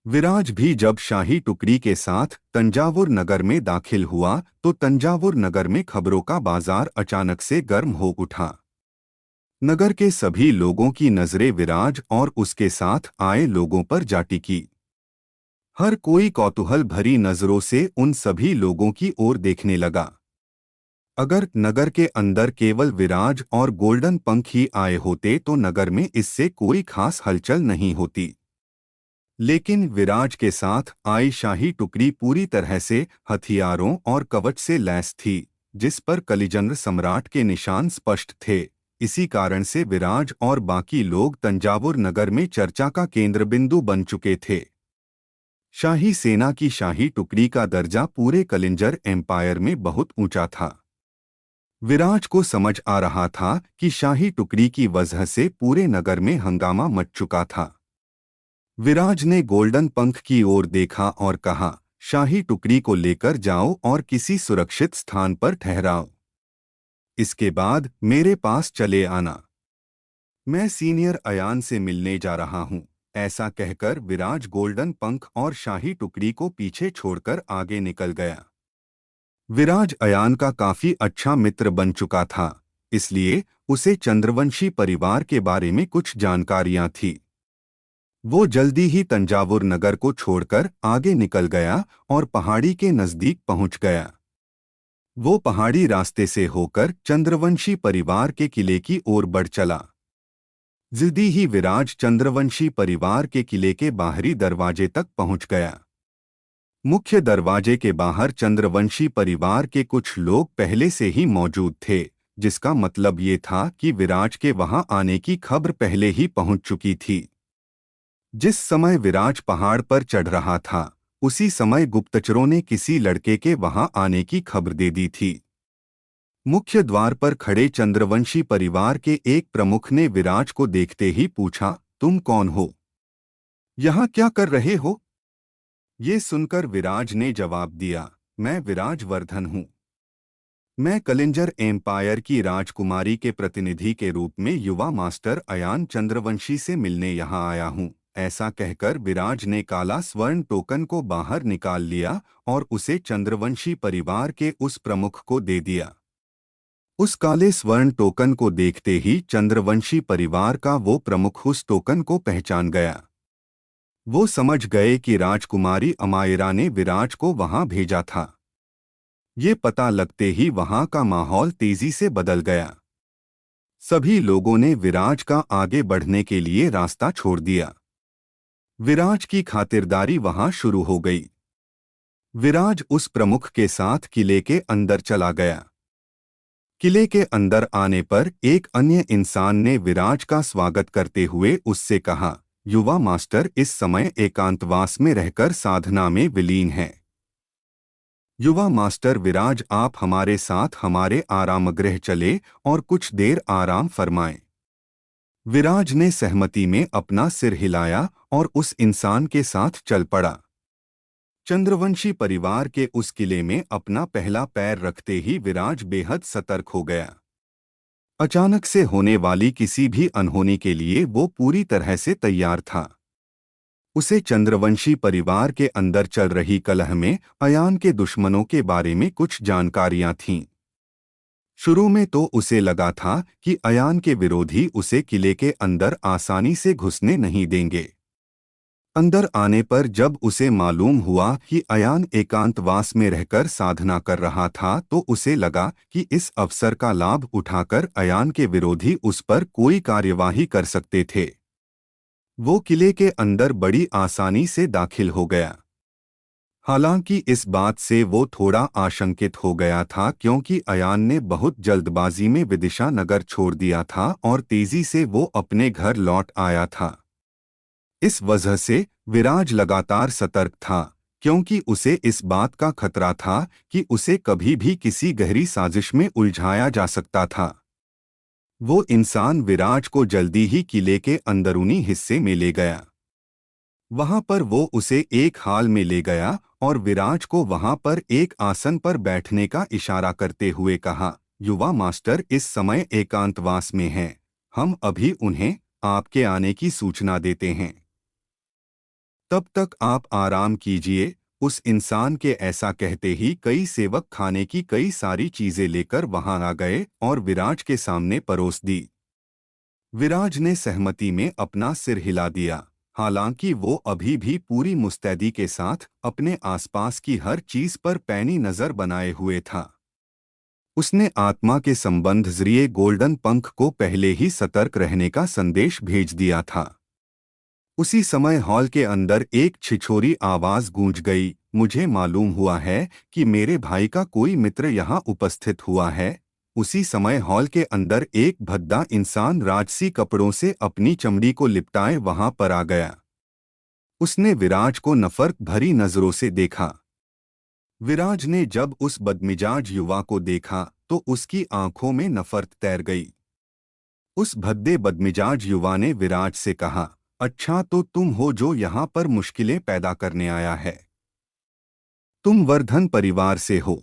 विराज भी जब शाही टुकड़ी के साथ तंजावुर नगर में दाखिल हुआ तो तंजावुर नगर में खबरों का बाजार अचानक से गर्म हो उठा। नगर के सभी लोगों की नजरें विराज और उसके साथ आए लोगों पर जा टिकी। हर कोई कौतूहल भरी नजरों से उन सभी लोगों की ओर देखने लगा। अगर नगर के अंदर केवल विराज और गोल्डन पंख ही आए होते तो नगर में इससे कोई खास हलचल नहीं होती। लेकिन विराज के साथ आई शाही टुकड़ी पूरी तरह से हथियारों और कवच से लैस थी, जिस पर कलिजंग सम्राट के निशान स्पष्ट थे। इसी कारण से विराज और बाकी लोग तंजावुर नगर में चर्चा का केंद्र बिंदु बन चुके थे। शाही सेना की शाही टुकड़ी का दर्जा पूरे कलिंजर एम्पायर में बहुत ऊंचा था। विराज को समझ आ रहा था कि शाही टुकड़ी की वजह से पूरे नगर में हंगामा मच चुका था। विराज ने गोल्डन पंख की ओर देखा और कहा, शाही टुकड़ी को लेकर जाओ और किसी सुरक्षित स्थान पर ठहराओ। इसके बाद मेरे पास चले आना। मैं सीनियर अयान से मिलने जा रहा हूं। ऐसा कहकर विराज गोल्डन पंख और शाही टुकड़ी को पीछे छोड़कर आगे निकल गया। विराज अयान का काफी अच्छा मित्र बन चुका था, इसलिए उसे चंद्रवंशी परिवार के बारे में कुछ जानकारियां थी। वो जल्दी ही तंजावुर नगर को छोड़कर आगे निकल गया और पहाड़ी के नजदीक पहुंच गया। वो पहाड़ी रास्ते से होकर चंद्रवंशी परिवार के किले की ओर बढ़ चला। जल्दी ही विराज चंद्रवंशी परिवार के किले के बाहरी दरवाजे तक पहुंच गया। मुख्य दरवाजे के बाहर चंद्रवंशी परिवार के कुछ लोग पहले से ही मौजूद थे, जिसका मतलब ये था कि विराज के वहां आने की खबर पहले ही पहुंच चुकी थी। जिस समय विराज पहाड़ पर चढ़ रहा था, उसी समय गुप्तचरों ने किसी लड़के के वहां आने की खबर दे दी थी। मुख्य द्वार पर खड़े चंद्रवंशी परिवार के एक प्रमुख ने विराज को देखते ही पूछा, तुम कौन हो? यहाँ क्या कर रहे हो? ये सुनकर विराज ने जवाब दिया, मैं विराज वर्धन हूँ। मैं कलिंजर एम्पायर की राजकुमारी के प्रतिनिधि के रूप में युवा मास्टर अयान चंद्रवंशी से मिलने यहाँ आया हूँ। ऐसा कहकर विराज ने काला स्वर्ण टोकन को बाहर निकाल लिया और उसे चंद्रवंशी परिवार के उस प्रमुख को दे दिया। उस काले स्वर्ण टोकन को देखते ही चंद्रवंशी परिवार का वो प्रमुख उस टोकन को पहचान गया। वो समझ गए कि राजकुमारी अमायरा ने विराज को वहां भेजा था। ये पता लगते ही वहां का माहौल तेजी से बदल गया। सभी लोगों ने विराज का आगे बढ़ने के लिए रास्ता छोड़ दिया। विराज की खातिरदारी वहां शुरू हो गई। विराज उस प्रमुख के साथ किले के अंदर चला गया। किले के अंदर आने पर एक अन्य इंसान ने विराज का स्वागत करते हुए उससे कहा, युवा मास्टर इस समय एकांतवास में रहकर साधना में विलीन हैं। युवा मास्टर विराज, आप हमारे साथ हमारे आरामगृह चले और कुछ देर आराम फरमाएं। विराज ने सहमति में अपना सिर हिलाया और उस इंसान के साथ चल पड़ा। चंद्रवंशी परिवार के उस किले में अपना पहला पैर रखते ही विराज बेहद सतर्क हो गया। अचानक से होने वाली किसी भी अनहोनी के लिए वो पूरी तरह से तैयार था। उसे चंद्रवंशी परिवार के अंदर चल रही कलह में अयान के दुश्मनों के बारे में कुछ जानकारियां थीं। शुरू में तो उसे लगा था कि अयान के विरोधी उसे किले के अंदर आसानी से घुसने नहीं देंगे। अंदर आने पर जब उसे मालूम हुआ कि अयान एकांतवास में रहकर साधना कर रहा था, तो उसे लगा कि इस अवसर का लाभ उठाकर अयान के विरोधी उस पर कोई कार्यवाही कर सकते थे। वो किले के अंदर बड़ी आसानी से दाखिल हो गया। हालांकि इस बात से वो थोड़ा आशंकित हो गया था, क्योंकि अयान ने बहुत जल्दबाजी में विदिशा नगर छोड़ दिया था और तेजी से वो अपने घर लौट आया था। इस वजह से विराज लगातार सतर्क था, क्योंकि उसे इस बात का खतरा था कि उसे कभी भी किसी गहरी साजिश में उलझाया जा सकता था। वो इंसान विराज को जल्दी ही किले के अंदरूनी हिस्से में ले गया। वहां पर वो उसे एक हाल में ले गया और विराज को वहां पर एक आसन पर बैठने का इशारा करते हुए कहा, युवा मास्टर इस समय एकांतवास में हैं। हम अभी उन्हें आपके आने की सूचना देते हैं। तब तक आप आराम कीजिए। उस इंसान के ऐसा कहते ही कई सेवक खाने की कई सारी चीजें लेकर वहां आ गए और विराज के सामने परोस दी। विराज ने सहमति में अपना सिर हिला दिया। हालांकि वो अभी भी पूरी मुस्तैदी के साथ अपने आसपास की हर चीज पर पैनी नजर बनाए हुए था। उसने आत्मा के संबंध जरिए गोल्डन पंख को पहले ही सतर्क रहने का संदेश भेज दिया था। उसी समय हॉल के अंदर एक छिछोरी आवाज गूंज गई, मुझे मालूम हुआ है कि मेरे भाई का कोई मित्र यहाँ उपस्थित हुआ है। उसी समय हॉल के अंदर एक भद्दा इंसान राजसी कपड़ों से अपनी चमड़ी को लिपटाए वहां पर आ गया। उसने विराज को नफरत भरी नजरों से देखा। विराज ने जब उस बदमिजाज युवा को देखा तो उसकी आंखों में नफरत तैर गई। उस भद्दे बदमिजाज युवा ने विराज से कहा, अच्छा तो तुम हो जो यहाँ पर मुश्किलें पैदा करने आया है। तुम वर्धन परिवार से हो।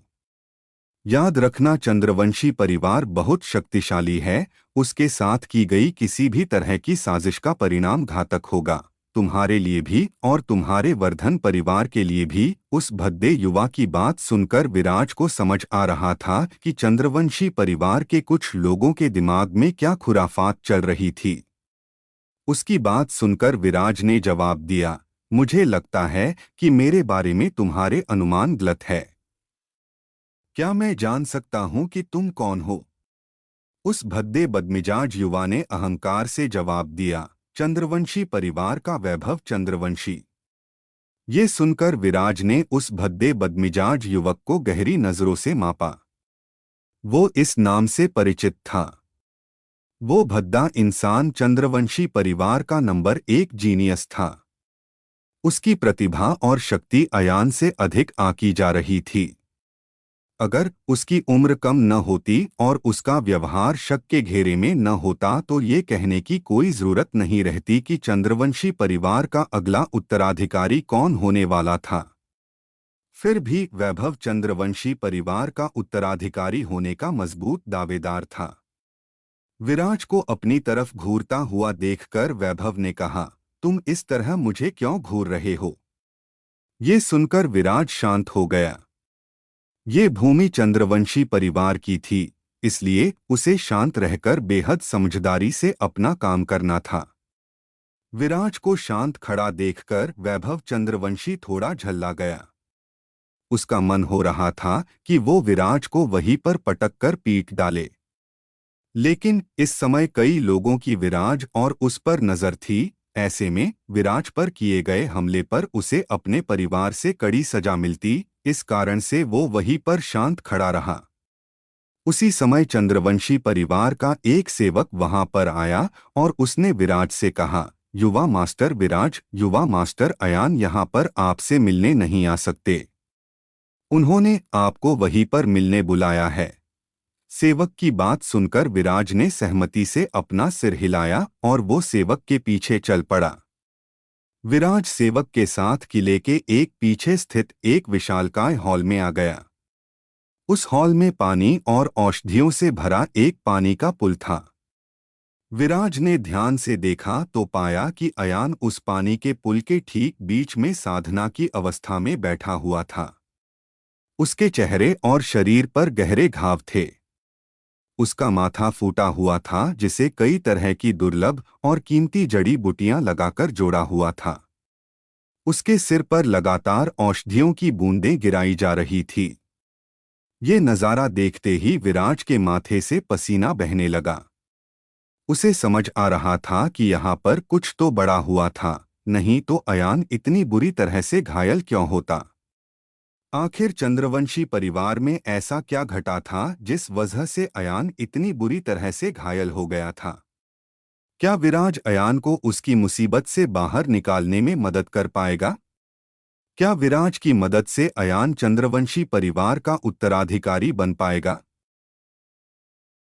याद रखना चंद्रवंशी परिवार बहुत शक्तिशाली है, उसके साथ की गई किसी भी तरह की साजिश का परिणाम घातक होगा, तुम्हारे लिए भी और तुम्हारे वर्धन परिवार के लिए भी। उस भद्दे युवा की बात सुनकर विराज को समझ आ रहा था कि चंद्रवंशी परिवार के कुछ लोगों के दिमाग में क्या खुराफात चल रही थी। उसकी बात सुनकर विराज ने जवाब दिया, मुझे लगता है कि मेरे बारे में तुम्हारे अनुमान गलत है। क्या मैं जान सकता हूं कि तुम कौन हो? उस भद्दे बदमिजाज युवा ने अहंकार से जवाब दिया, चंद्रवंशी परिवार का वैभव चंद्रवंशी। ये सुनकर विराज ने उस भद्दे बदमिजाज युवक को गहरी नजरों से मापा। वो इस नाम से परिचित था। वो भद्दा इंसान चंद्रवंशी परिवार का नंबर 1 जीनियस था। उसकी प्रतिभा और शक्ति अयान से अधिक आंकी जा रही थी। अगर उसकी उम्र कम न होती और उसका व्यवहार शक के घेरे में न होता तो ये कहने की कोई जरूरत नहीं रहती कि चंद्रवंशी परिवार का अगला उत्तराधिकारी कौन होने वाला था। फिर भी वैभव चंद्रवंशी परिवार का उत्तराधिकारी होने का मजबूत दावेदार था। विराज को अपनी तरफ घूरता हुआ देखकर वैभव ने कहा, तुम इस तरह मुझे क्यों घूर रहे हो? ये सुनकर विराज शांत हो गया। ये भूमि चंद्रवंशी परिवार की थी, इसलिए उसे शांत रहकर बेहद समझदारी से अपना काम करना था। विराज को शांत खड़ा देखकर वैभव चंद्रवंशी थोड़ा झल्ला गया। उसका मन हो रहा था कि वो विराज को वहीं पर पटक कर पीट डाले, लेकिन इस समय कई लोगों की विराज और उस पर नजर थी। ऐसे में विराज पर किए गए हमले पर उसे अपने परिवार से कड़ी सजा मिलती, इस कारण से वो वहीं पर शांत खड़ा रहा। उसी समय चंद्रवंशी परिवार का एक सेवक वहां पर आया और उसने विराज से कहा, युवा मास्टर विराज, युवा मास्टर अयान यहाँ पर आपसे मिलने नहीं आ सकते। उन्होंने आपको वहीं पर मिलने बुलाया है। सेवक की बात सुनकर विराज ने सहमति से अपना सिर हिलाया और वो सेवक के पीछे चल पड़ा। विराज सेवक के साथ किले के एक पीछे स्थित एक विशालकाय हॉल में आ गया। उस हॉल में पानी और औषधियों से भरा एक पानी का पुल था। विराज ने ध्यान से देखा तो पाया कि अयान उस पानी के पुल के ठीक बीच में साधना की अवस्था में बैठा हुआ था। उसके चेहरे और शरीर पर गहरे घाव थे। उसका माथा फूटा हुआ था जिसे कई तरह की दुर्लभ और कीमती जड़ी बूटियां लगाकर जोड़ा हुआ था। उसके सिर पर लगातार औषधियों की बूंदें गिराई जा रही थी। ये नज़ारा देखते ही विराज के माथे से पसीना बहने लगा। उसे समझ आ रहा था कि यहाँ पर कुछ तो बड़ा हुआ था, नहीं तो अयान इतनी बुरी तरह से घायल क्यों होता। आखिर चंद्रवंशी परिवार में ऐसा क्या घटा था जिस वजह से अयान इतनी बुरी तरह से घायल हो गया था? क्या विराज अयान को उसकी मुसीबत से बाहर निकालने में मदद कर पाएगा? क्या विराज की मदद से अयान चंद्रवंशी परिवार का उत्तराधिकारी बन पाएगा?